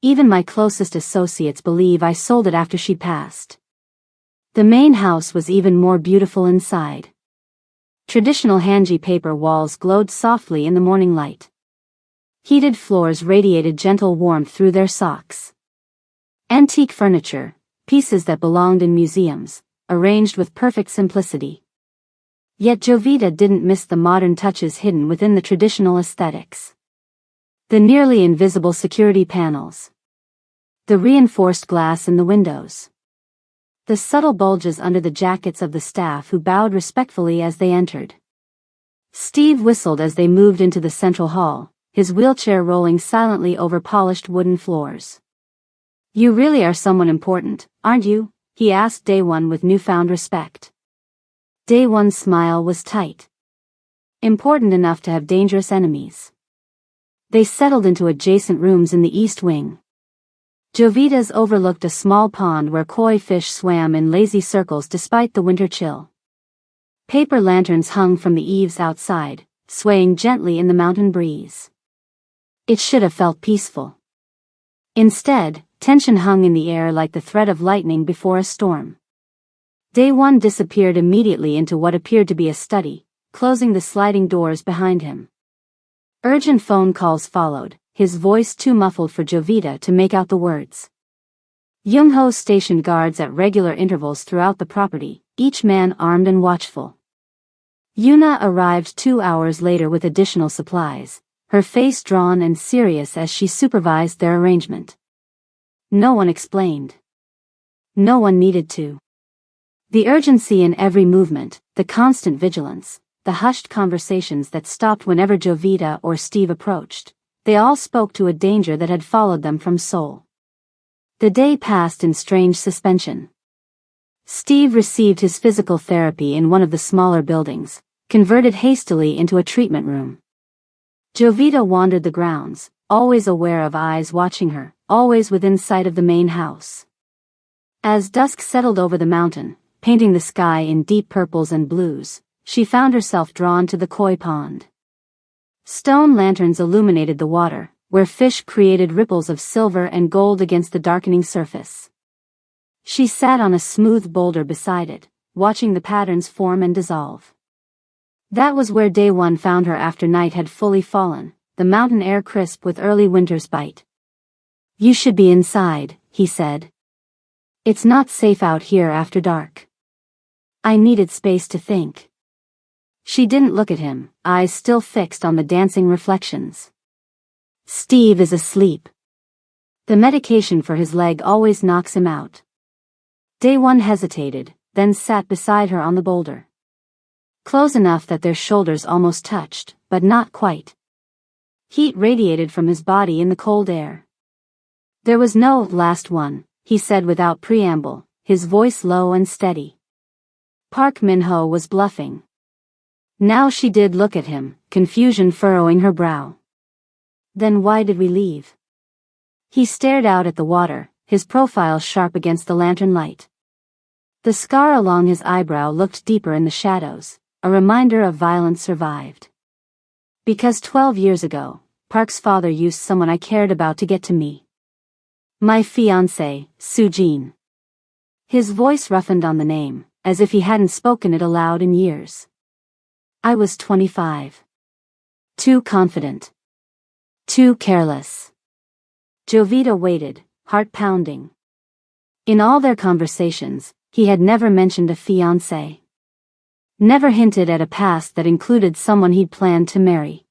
Even my closest associates believe I sold it after she passed. The main house was even more beautiful inside. Traditional Hanji paper walls glowed softly in the morning light. Heated floors radiated gentle warmth through their socks. Antique furniture, pieces that belonged in museums, arranged with perfect simplicity. Yet Jovita didn't miss the modern touches hidden within the traditional aesthetics. The nearly invisible security panels. The reinforced glass in the windows. The subtle bulges under the jackets of the staff who bowed respectfully as they entered. Steve whistled as they moved into the central hall, his wheelchair rolling silently over polished wooden floors. You really are someone important, aren't you? He asked Daewon with newfound respect. Daewon's smile was tight. Important enough to have dangerous enemies. They settled into adjacent rooms in the east wing. Jovita's overlooked a small pond where koi fish swam in lazy circles despite the winter chill. Paper lanterns hung from the eaves outside, swaying gently in the mountain breeze. It should have felt peaceful. Instead, tension hung in the air like the threat of lightning before a storm. Day one disappeared immediately into what appeared to be a study, closing the sliding doors behind him. Urgent phone calls followed, his voice too muffled for Jovita to make out the words. Young-ho stationed guards at regular intervals throughout the property, each man armed and watchful. Yuna arrived 2 hours later with additional supplies, her face drawn and serious as she supervised their arrangement. No one explained. No one needed to. The urgency in every movement, the constant vigilance, the hushed conversations that stopped whenever Jovita or Steve approached, they all spoke to a danger that had followed them from Seoul. The day passed in strange suspension. Steve received his physical therapy in one of the smaller buildings, converted hastily into a treatment room. Jovita wandered the grounds, always aware of eyes watching her, always within sight of the main house. As dusk settled over the mountain, painting the sky in deep purples and blues, she found herself drawn to the koi pond. Stone lanterns illuminated the water, where fish created ripples of silver and gold against the darkening surface. She sat on a smooth boulder beside it, watching the patterns form and dissolve. That was where day one found her after night had fully fallen, the mountain air crisp with early winter's bite. "You should be inside," he said. "It's not safe out here after dark." I needed space to think. She didn't look at him, eyes still fixed on the dancing reflections. "Steve is asleep. The medication for his leg always knocks him out." Day one hesitated, then sat beside her on the boulder. Close enough that their shoulders almost touched, but not quite. Heat radiated from his body in the cold air. "There was no last one," he said without preamble, his voice low and steady. Park Min-ho was bluffing. Now she did look at him, confusion furrowing her brow. "Then why did we leave?" He stared out at the water, his profile sharp against the lantern light. The scar along his eyebrow looked deeper in the shadows, a reminder of violence survived. "Because 12 years ago, Park's father used someone I cared about to get to me. My fiancé, Soo-jin." His voice roughened on the name, as if he hadn't spoken it aloud in years. "I was 25. Too confident. Too careless." Jovita waited, heart pounding. In all their conversations, he had never mentioned a fiancé. Never hinted at a past that included someone he'd planned to marry.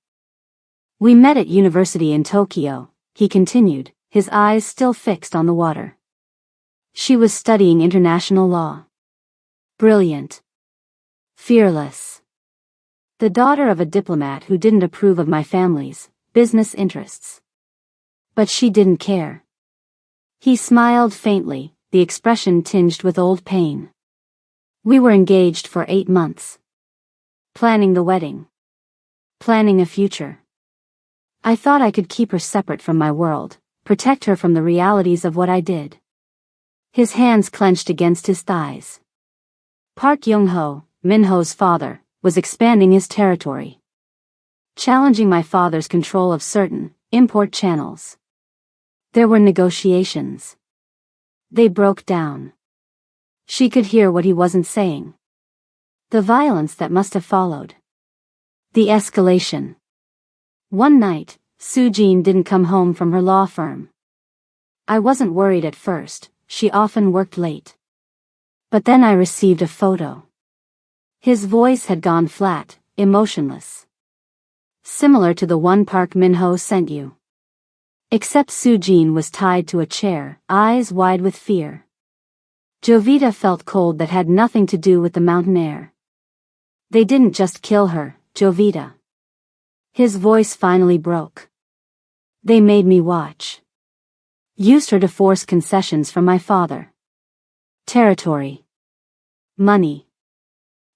"We met at university in Tokyo," he continued, his eyes still fixed on the water. "She was studying international law. Brilliant. Fearless. The daughter of a diplomat who didn't approve of my family's business interests. But she didn't care." He smiled faintly, the expression tinged with old pain. "We were engaged for 8 months. Planning the wedding. Planning a future. I thought I could keep her separate from my world, protect her from the realities of what I did." His hands clenched against his thighs. Park Young-ho, Min-ho's father, was expanding his territory. Challenging my father's control of certain import channels. There were negotiations. They broke down. She could hear what he wasn't saying. The violence that must have followed. The escalation. One night, Soo-jin didn't come home from her law firm. I wasn't worried at first, she often worked late. But then I received a photo. His voice had gone flat, emotionless. "Similar to the one Park Min-ho sent you. Except Soo-jin was tied to a chair, eyes wide with fear." Jovita felt cold that had nothing to do with the mountain air. "They didn't just kill her, Jovita." His voice finally broke. "They made me watch. Used her to force concessions from my father. Territory. Money.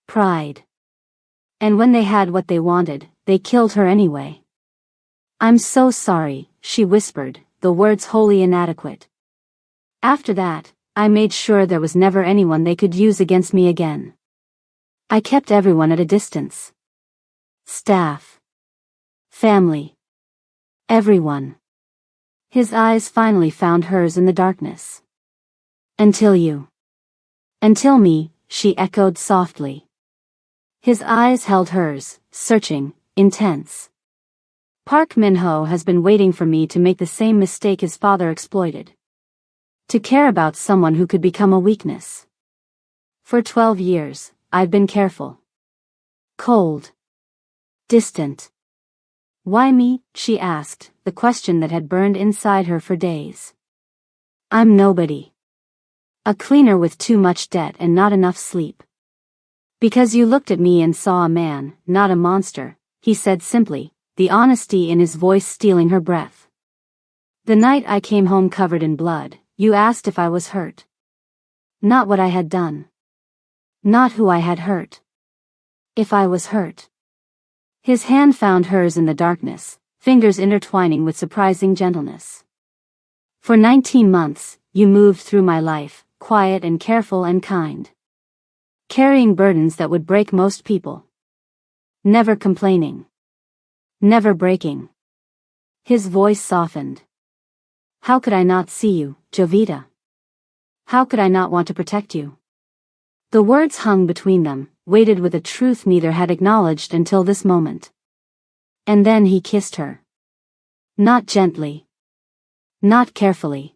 Pride. And when they had what they wanted, they killed her anyway." "I'm so sorry," she whispered, the words wholly inadequate. "After that, I made sure there was never anyone they could use against me again. I kept everyone at a distance. Staff. Family. Everyone. His eyes finally found hers in the darkness. Until you. Until me, she echoed softly. His eyes held hers, searching, intense. Park Min-ho has been waiting for me to make the same mistake his father exploited. To care about someone who could become a weakness. For 12 years, I've been careful. Cold. Distant. Why me? She asked, the question that had burned inside her for days. I'm nobody. A cleaner with too much debt and not enough sleep. Because you looked at me and saw a man, not a monster, he said simply, the honesty in his voice stealing her breath. The night I came home covered in blood, you asked if I was hurt. Not what I had done. Not who I had hurt. If I was hurt. His hand found hers in the darkness, fingers intertwining with surprising gentleness. For 19 months, you moved through my life, quiet and careful and kind. Carrying burdens that would break most people. Never complaining. Never breaking. His voice softened. How could I not see you, Jovita? How could I not want to protect you? The words hung between them, weighted with a truth neither had acknowledged until this moment. And then he kissed her. Not gently. Not carefully.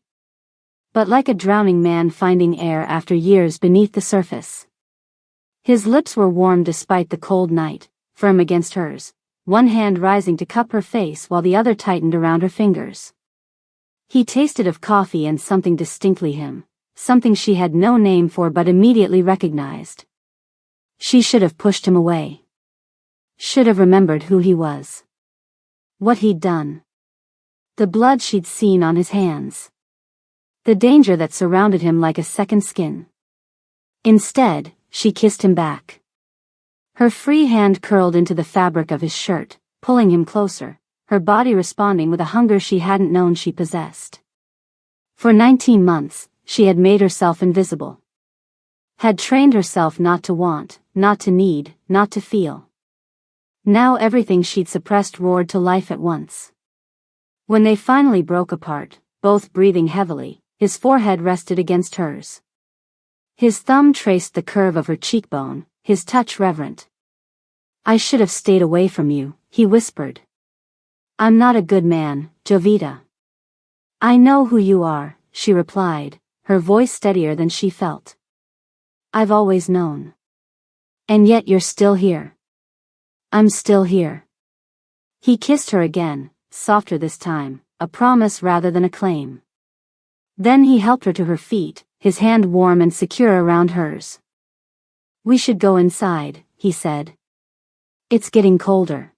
But like a drowning man finding air after years beneath the surface. His lips were warm despite the cold night, firm against hers, one hand rising to cup her face while the other tightened around her fingers. He tasted of coffee and something distinctly him, something she had no name for but immediately recognized. She should have pushed him away. Should have remembered who he was. What he'd done. The blood she'd seen on his hands. The danger that surrounded him like a second skin. Instead, she kissed him back. Her free hand curled into the fabric of his shirt, pulling him closer, her body responding with a hunger she hadn't known she possessed. For 19 months, she had made herself invisible. Had trained herself not to want, not to need, not to feel. Now everything she'd suppressed roared to life at once. When they finally broke apart, both breathing heavily, his forehead rested against hers. His thumb traced the curve of her cheekbone, his touch reverent. I should have stayed away from you, he whispered. I'm not a good man, Jovita. I know who you are, she replied, her voice steadier than she felt. I've always known. And yet you're still here. I'm still here. He kissed her again, softer this time, a promise rather than a claim. Then he helped her to her feet, his hand warm and secure around hers. We should go inside, he said. It's getting colder.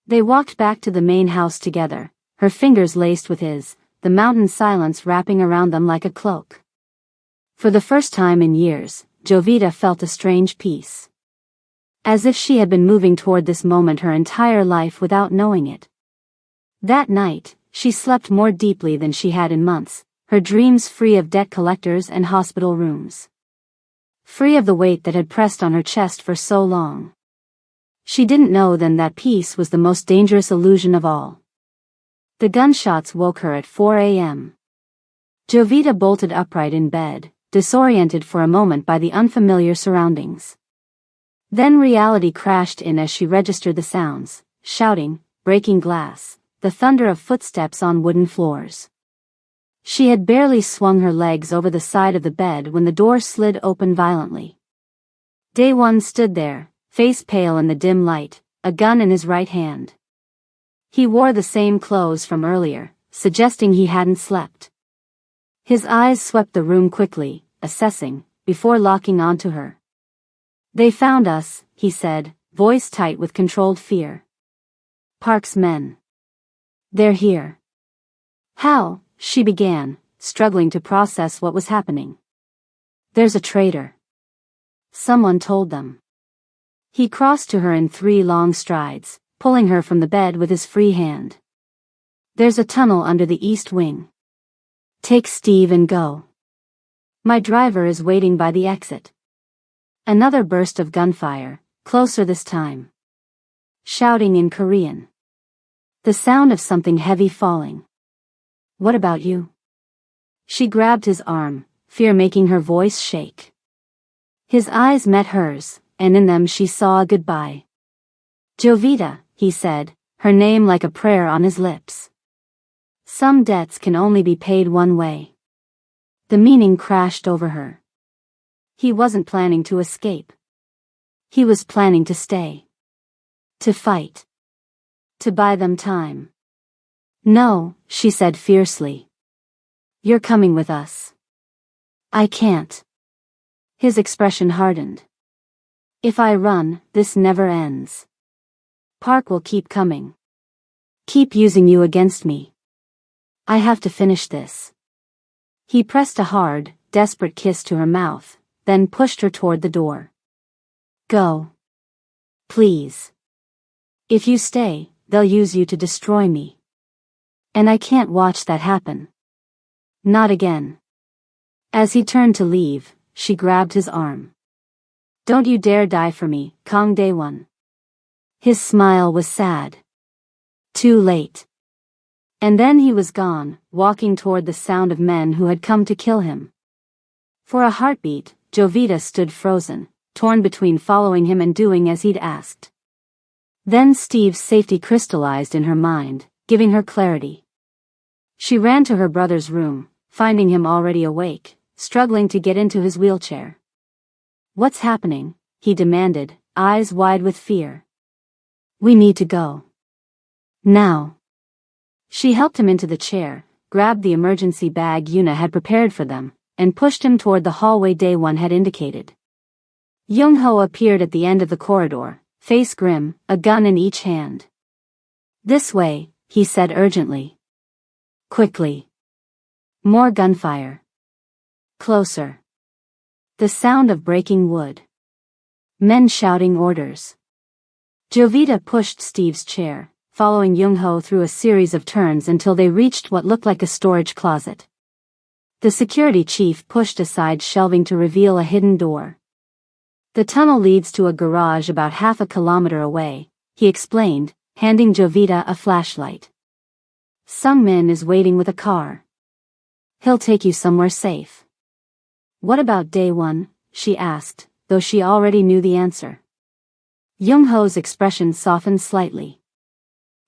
They walked back to the main house together, her fingers laced with his, the mountain silence wrapping around them like a cloak. For the first time in years, Jovita felt a strange peace. As if she had been moving toward this moment her entire life without knowing it. That night, she slept more deeply than she had in months, her dreams free of debt collectors and hospital rooms. Free of the weight that had pressed on her chest for so long. She didn't know then that peace was the most dangerous illusion of all. The gunshots woke her at 4 a.m. Jovita bolted upright in bed, disoriented for a moment by the unfamiliar surroundings. Then reality crashed in as she registered the sounds, shouting, breaking glass, the thunder of footsteps on wooden floors. She had barely swung her legs over the side of the bed when the door slid open violently. Daewon stood there, face pale in the dim light, a gun in his right hand. He wore the same clothes from earlier, suggesting he hadn't slept. His eyes swept the room quickly, assessing, before locking onto her. They found us, he said, voice tight with controlled fear. Park's men. They're here. How? She began, struggling to process what was happening. There's a traitor. Someone told them. He crossed to her in 3 long strides, pulling her from the bed with his free hand. There's a tunnel under the east wing. Take Steve and go. My driver is waiting by the exit. Another burst of gunfire, closer this time. Shouting in Korean. The sound of something heavy falling. What about you? She grabbed his arm, fear making her voice shake. His eyes met hers, and in them she saw a goodbye. Jovita, he said, her name like a prayer on his lips. Some debts can only be paid one way. The meaning crashed over her. He wasn't planning to escape. He was planning to stay. To fight. To buy them time. No, she said fiercely. You're coming with us. I can't. His expression hardened. If I run, this never ends. Park will keep coming. Keep using you against me. I have to finish this. He pressed a hard, desperate kiss to her mouth, then pushed her toward the door. Go. Please. If you stay, they'll use you to destroy me. And I can't watch that happen. Not again. As he turned to leave, she grabbed his arm. Don't you dare die for me, Kang Daewon. His smile was sad. Too late. And then he was gone, walking toward the sound of men who had come to kill him. For a heartbeat, Jovita stood frozen, torn between following him and doing as he'd asked. Then Steve's safety crystallized in her mind, giving her clarity. She ran to her brother's room, finding him already awake, struggling to get into his wheelchair. What's happening? He demanded, eyes wide with fear. We need to go. Now. She helped him into the chair, grabbed the emergency bag Yuna had prepared for them, and pushed him toward the hallway Daewon had indicated. Young-ho appeared at the end of the corridor, face grim, a gun in each hand. This way, he said urgently. Quickly. More gunfire. Closer. The sound of breaking wood. Men shouting orders. Jovita pushed Steve's chair, following Young-ho through a series of turns until they reached what looked like a storage closet. The security chief pushed aside shelving to reveal a hidden door. The tunnel leads to a garage about half a kilometer away, he explained, handing Jovita a flashlight. Sungmin is waiting with a car. He'll take you somewhere safe. What about Daewon? She asked, though she already knew the answer. Young-ho's expression softened slightly.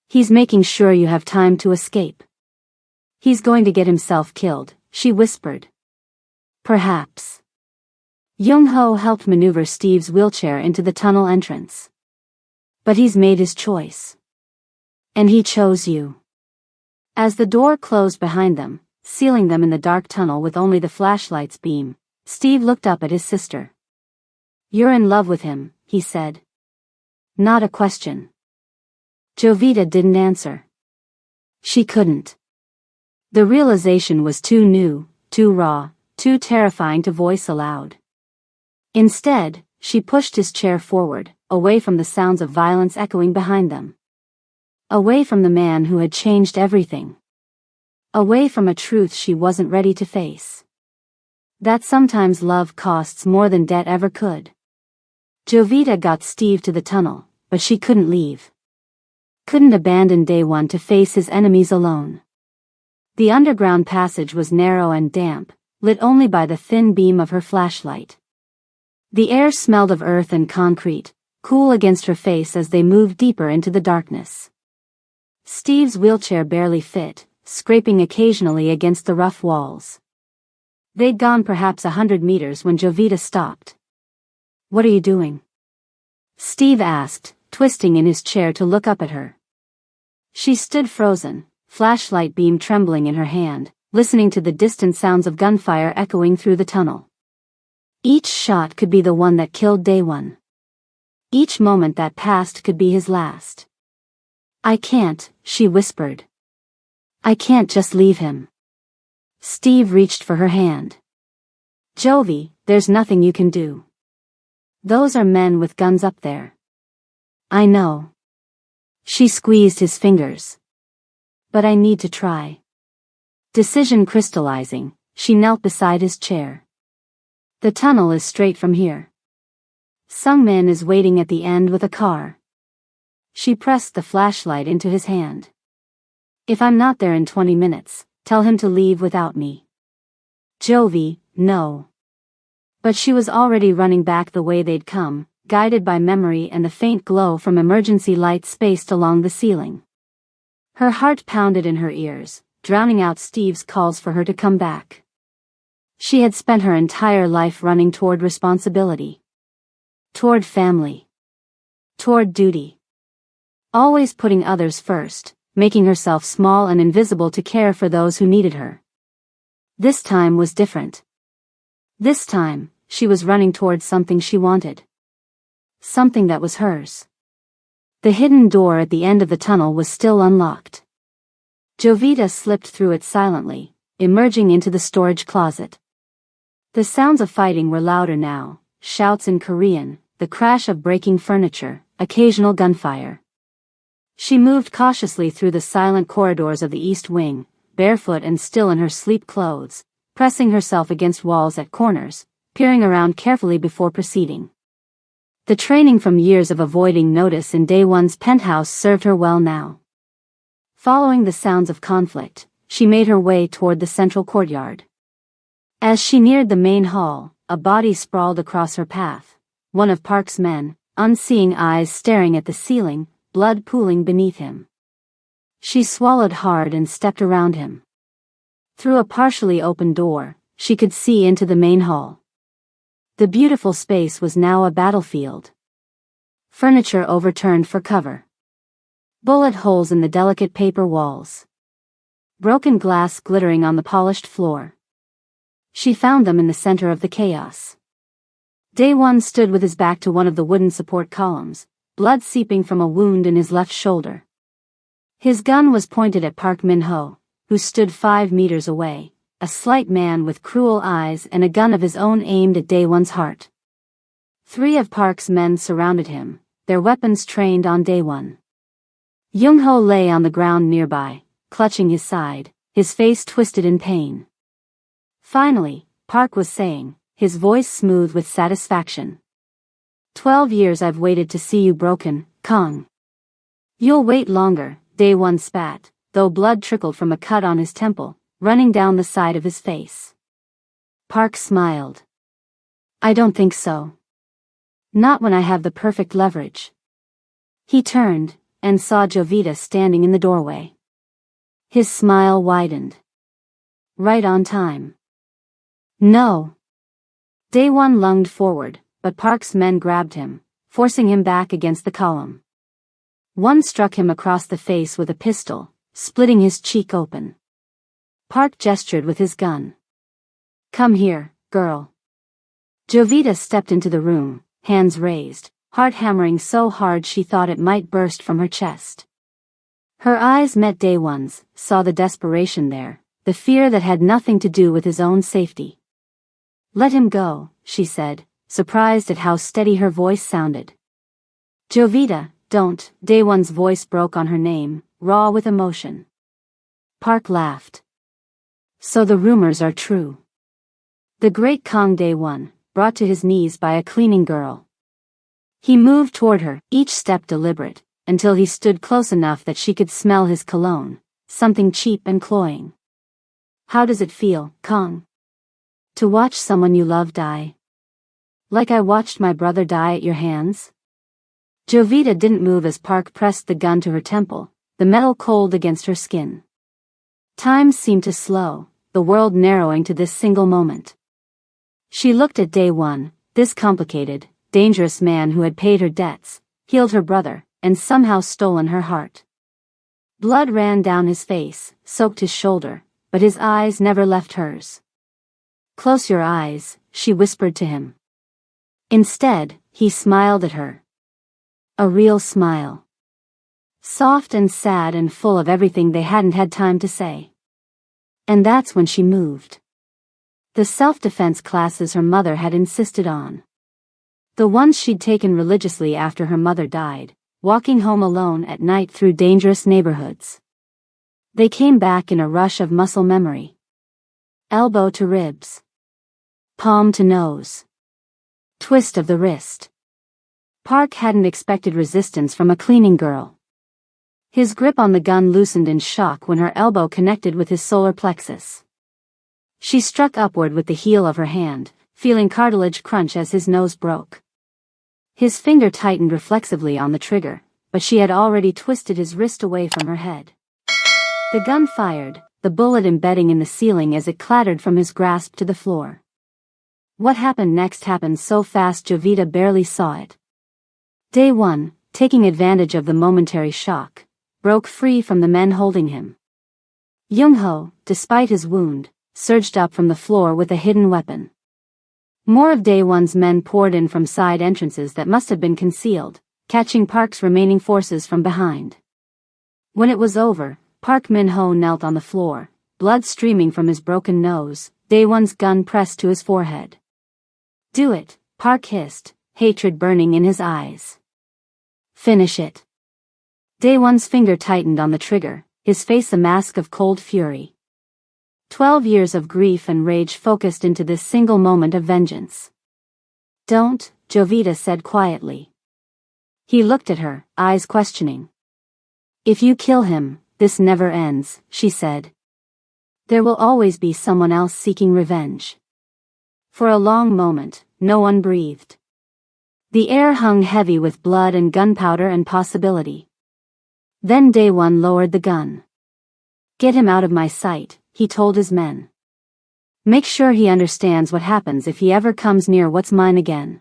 He's making sure you have time to escape. He's going to get himself killed, she whispered. Perhaps. Young-ho helped maneuver Steve's wheelchair into the tunnel entrance. But he's made his choice. And he chose you. As the door closed behind them, sealing them in the dark tunnel with only the flashlight's beam, Steve looked up at his sister. You're in love with him, he said. Not a question. Jovita didn't answer. She couldn't. The realization was too new, too raw, too terrifying to voice aloud. Instead, she pushed his chair forward, away from the sounds of violence echoing behind them. Away from the man who had changed everything. Away from a truth she wasn't ready to face. That sometimes love costs more than debt ever could. Jovita got Steve to the tunnel, but she couldn't leave. Couldn't abandon Daewon to face his enemies alone. The underground passage was narrow and damp, lit only by the thin beam of her flashlight. The air smelled of earth and concrete, cool against her face as they moved deeper into the darkness. Steve's wheelchair barely fit, scraping occasionally against the rough walls. They'd gone perhaps 100 meters when Jovita stopped. What are you doing? Steve asked, twisting in his chair to look up at her. She stood frozen, flashlight beam trembling in her hand, listening to the distant sounds of gunfire echoing through the tunnel. Each shot could be the one that killed Daewon. Each moment that passed could be his last. I can't, she whispered. I can't just leave him. Steve reached for her hand. Jovi, there's nothing you can do. Those are men with guns up there. I know. She squeezed his fingers. But I need to try. Decision crystallizing, she knelt beside his chair. The tunnel is straight from here. Sungmin is waiting at the end with a car. She pressed the flashlight into his hand. If I'm not there in 20 minutes, tell him to leave without me. Jovi, no. But she was already running back the way they'd come, guided by memory and the faint glow from emergency lights spaced along the ceiling. Her heart pounded in her ears, drowning out Steve's calls for her to come back. She had spent her entire life running toward responsibility. Toward family. Toward duty. Always putting others first, making herself small and invisible to care for those who needed her. This time was different. This time, she was running towards something she wanted. Something that was hers. The hidden door at the end of the tunnel was still unlocked. Jovita slipped through it silently, emerging into the storage closet. The sounds of fighting were louder now, shouts in Korean, the crash of breaking furniture, occasional gunfire. She moved cautiously through the silent corridors of the East Wing, barefoot and still in her sleep clothes, pressing herself against walls at corners, peering around carefully before proceeding. The training from years of avoiding notice in Day One's penthouse served her well now. Following the sounds of conflict, she made her way toward the central courtyard. As she neared the main hall, a body sprawled across her path, one of Park's men, unseeing eyes staring at the ceiling, blood pooling beneath him. She swallowed hard and stepped around him. Through a partially open door, she could see into the main hall. The beautiful space was now a battlefield. Furniture overturned for cover. Bullet holes in the delicate paper walls. Broken glass glittering on the polished floor. She found them in the center of the chaos. Day One stood with his back to one of the wooden support columns, blood seeping from a wound in his left shoulder. His gun was pointed at Park Min-ho, who stood 5 meters away, a slight man with cruel eyes and a gun of his own aimed at Day One's heart. 3 of Park's men surrounded him, their weapons trained on Day One. Young-ho lay on the ground nearby, clutching his side, his face twisted in pain. Finally, Park was saying, his voice smooth with satisfaction. 12 years I've waited to see you broken, Kong. You'll wait longer, Day One spat, though blood trickled from a cut on his temple, running down the side of his face. Park smiled. I don't think so. Not when I have the perfect leverage. He turned, and saw Jovita standing in the doorway. His smile widened. Right on time. No. Day One lunged forward, but Park's men grabbed him, forcing him back against the column. One struck him across the face with a pistol, splitting his cheek open. Park gestured with his gun. Come here, girl. Jovita stepped into the room, hands raised, heart hammering so hard she thought it might burst from her chest. Her eyes met Day One's, saw the desperation there, the fear that had nothing to do with his own safety. Let him go, she said, surprised at how steady her voice sounded. Jovita, don't, Day One's voice broke on her name, raw with emotion. Park laughed. So the rumors are true. The great Kong Day One, brought to his knees by a cleaning girl. He moved toward her, each step deliberate, until he stood close enough that she could smell his cologne, something cheap and cloying. How does it feel, Kong? To watch someone you love die? Like I watched my brother die at your hands? Jovita didn't move as Park pressed the gun to her temple, the metal cold against her skin. Time seemed to slow, the world narrowing to this single moment. She looked at Day One, this complicated, dangerous man who had paid her debts, healed her brother, and somehow stolen her heart. Blood ran down his face, soaked his shoulder, but his eyes never left hers. Close your eyes, she whispered to him. Instead, he smiled at her. A real smile. Soft and sad and full of everything they hadn't had time to say. And that's when she moved. The self-defense classes her mother had insisted on. The ones she'd taken religiously after her mother died, walking home alone at night through dangerous neighborhoods. They came back in a rush of muscle memory. Elbow to ribs. Palm to nose. Twist of the wrist. Park hadn't expected resistance from a cleaning girl. His grip on the gun loosened in shock when her elbow connected with his solar plexus. She struck upward with the heel of her hand, feeling cartilage crunch as his nose broke. His finger tightened reflexively on the trigger, but she had already twisted his wrist away from her head. The gun fired, the bullet embedding in the ceiling as it clattered from his grasp to the floor. What happened next happened so fast Jovita barely saw it. Day One, taking advantage of the momentary shock, broke free from the men holding him. Young-ho, despite his wound, surged up from the floor with a hidden weapon. More of Day One's men poured in from side entrances that must have been concealed, catching Park's remaining forces from behind. When it was over, Park Min-ho knelt on the floor, blood streaming from his broken nose, Day One's gun pressed to his forehead. "Do it," Park hissed, hatred burning in his eyes. "Finish it." Day One's finger tightened on the trigger, his face a mask of cold fury. 12 years of grief and rage focused into this single moment of vengeance. "Don't," Jovita said quietly. He looked at her, eyes questioning. "If you kill him, this never ends," she said. "There will always be someone else seeking revenge." For a long moment, no one breathed. The air hung heavy with blood and gunpowder and possibility. Then Day One lowered the gun. "Get him out of my sight," he told his men. "Make sure he understands what happens if he ever comes near what's mine again."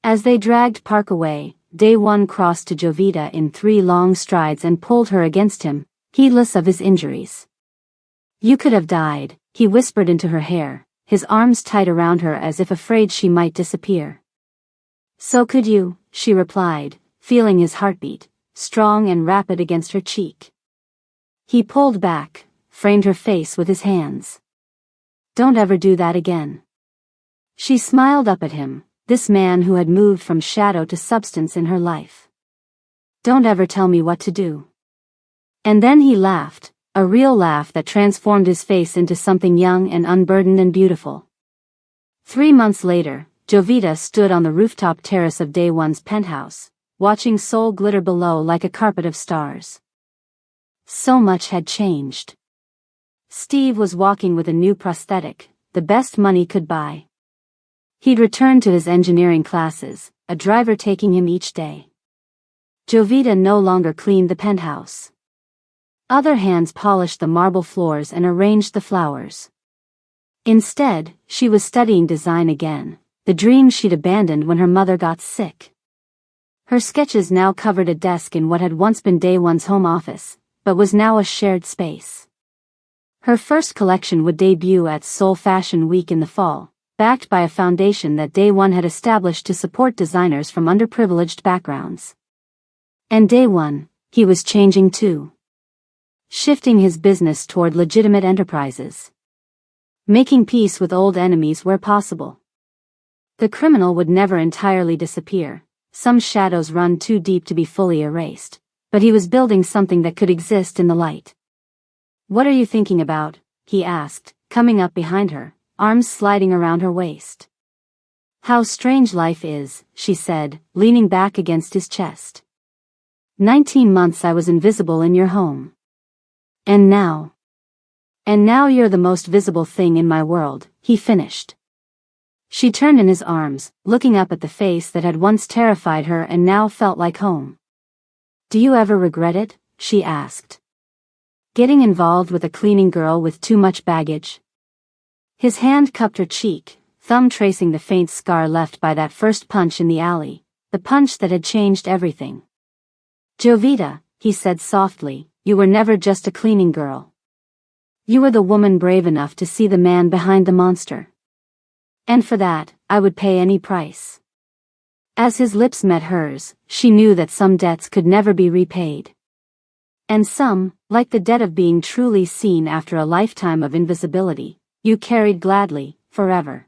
As they dragged Park away, Day One crossed to Jovita in 3 long strides and pulled her against him, heedless of his injuries. "You could have died," he whispered into her hair, his arms tight around her as if afraid she might disappear. "So could you," she replied, feeling his heartbeat, strong and rapid against her cheek. He pulled back, framed her face with his hands. "Don't ever do that again." She smiled up at him, this man who had moved from shadow to substance in her life. "Don't ever tell me what to do." And then he laughed, a real laugh that transformed his face into something young and unburdened and beautiful. 3 months later, Jovita stood on the rooftop terrace of Day One's penthouse, watching Seoul glitter below like a carpet of stars. So much had changed. Steve was walking with a new prosthetic, the best money could buy. He'd returned to his engineering classes, a driver taking him each day. Jovita no longer cleaned the penthouse. Other hands polished the marble floors and arranged the flowers. Instead, she was studying design again, the dream she'd abandoned when her mother got sick. Her sketches now covered a desk in what had once been Day One's home office, but was now a shared space. Her first collection would debut at Seoul Fashion Week in the fall, backed by a foundation that Day One had established to support designers from underprivileged backgrounds. And Day One, he was changing too. Shifting his business toward legitimate enterprises. Making peace with old enemies where possible. The criminal would never entirely disappear, some shadows run too deep to be fully erased, but he was building something that could exist in the light. "What are you thinking about?" he asked, coming up behind her, arms sliding around her waist. "How strange life is," she said, leaning back against his chest. 19 months I was invisible in your home. And now you're the most visible thing in my world," he finished. She turned in his arms, looking up at the face that had once terrified her and now felt like home. "Do you ever regret it?" she asked. "Getting involved with a cleaning girl with too much baggage?" His hand cupped her cheek, thumb tracing the faint scar left by that first punch in the alley, the punch that had changed everything. "Jovita," he said softly, "you were never just a cleaning girl. You were the woman brave enough to see the man behind the monster. And for that, I would pay any price." As his lips met hers, she knew that some debts could never be repaid. And some, like the debt of being truly seen after a lifetime of invisibility, you carried gladly, forever.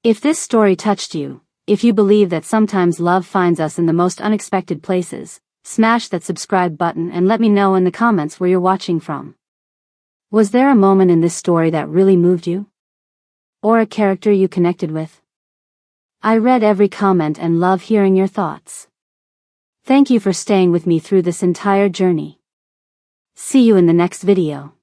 If this story touched you, if you believe that sometimes love finds us in the most unexpected places, smash that subscribe button and let me know in the comments where you're watching from. Was there a moment in this story that really moved you? Or a character you connected with? I read every comment and love hearing your thoughts. Thank you for staying with me through this entire journey. See you in the next video.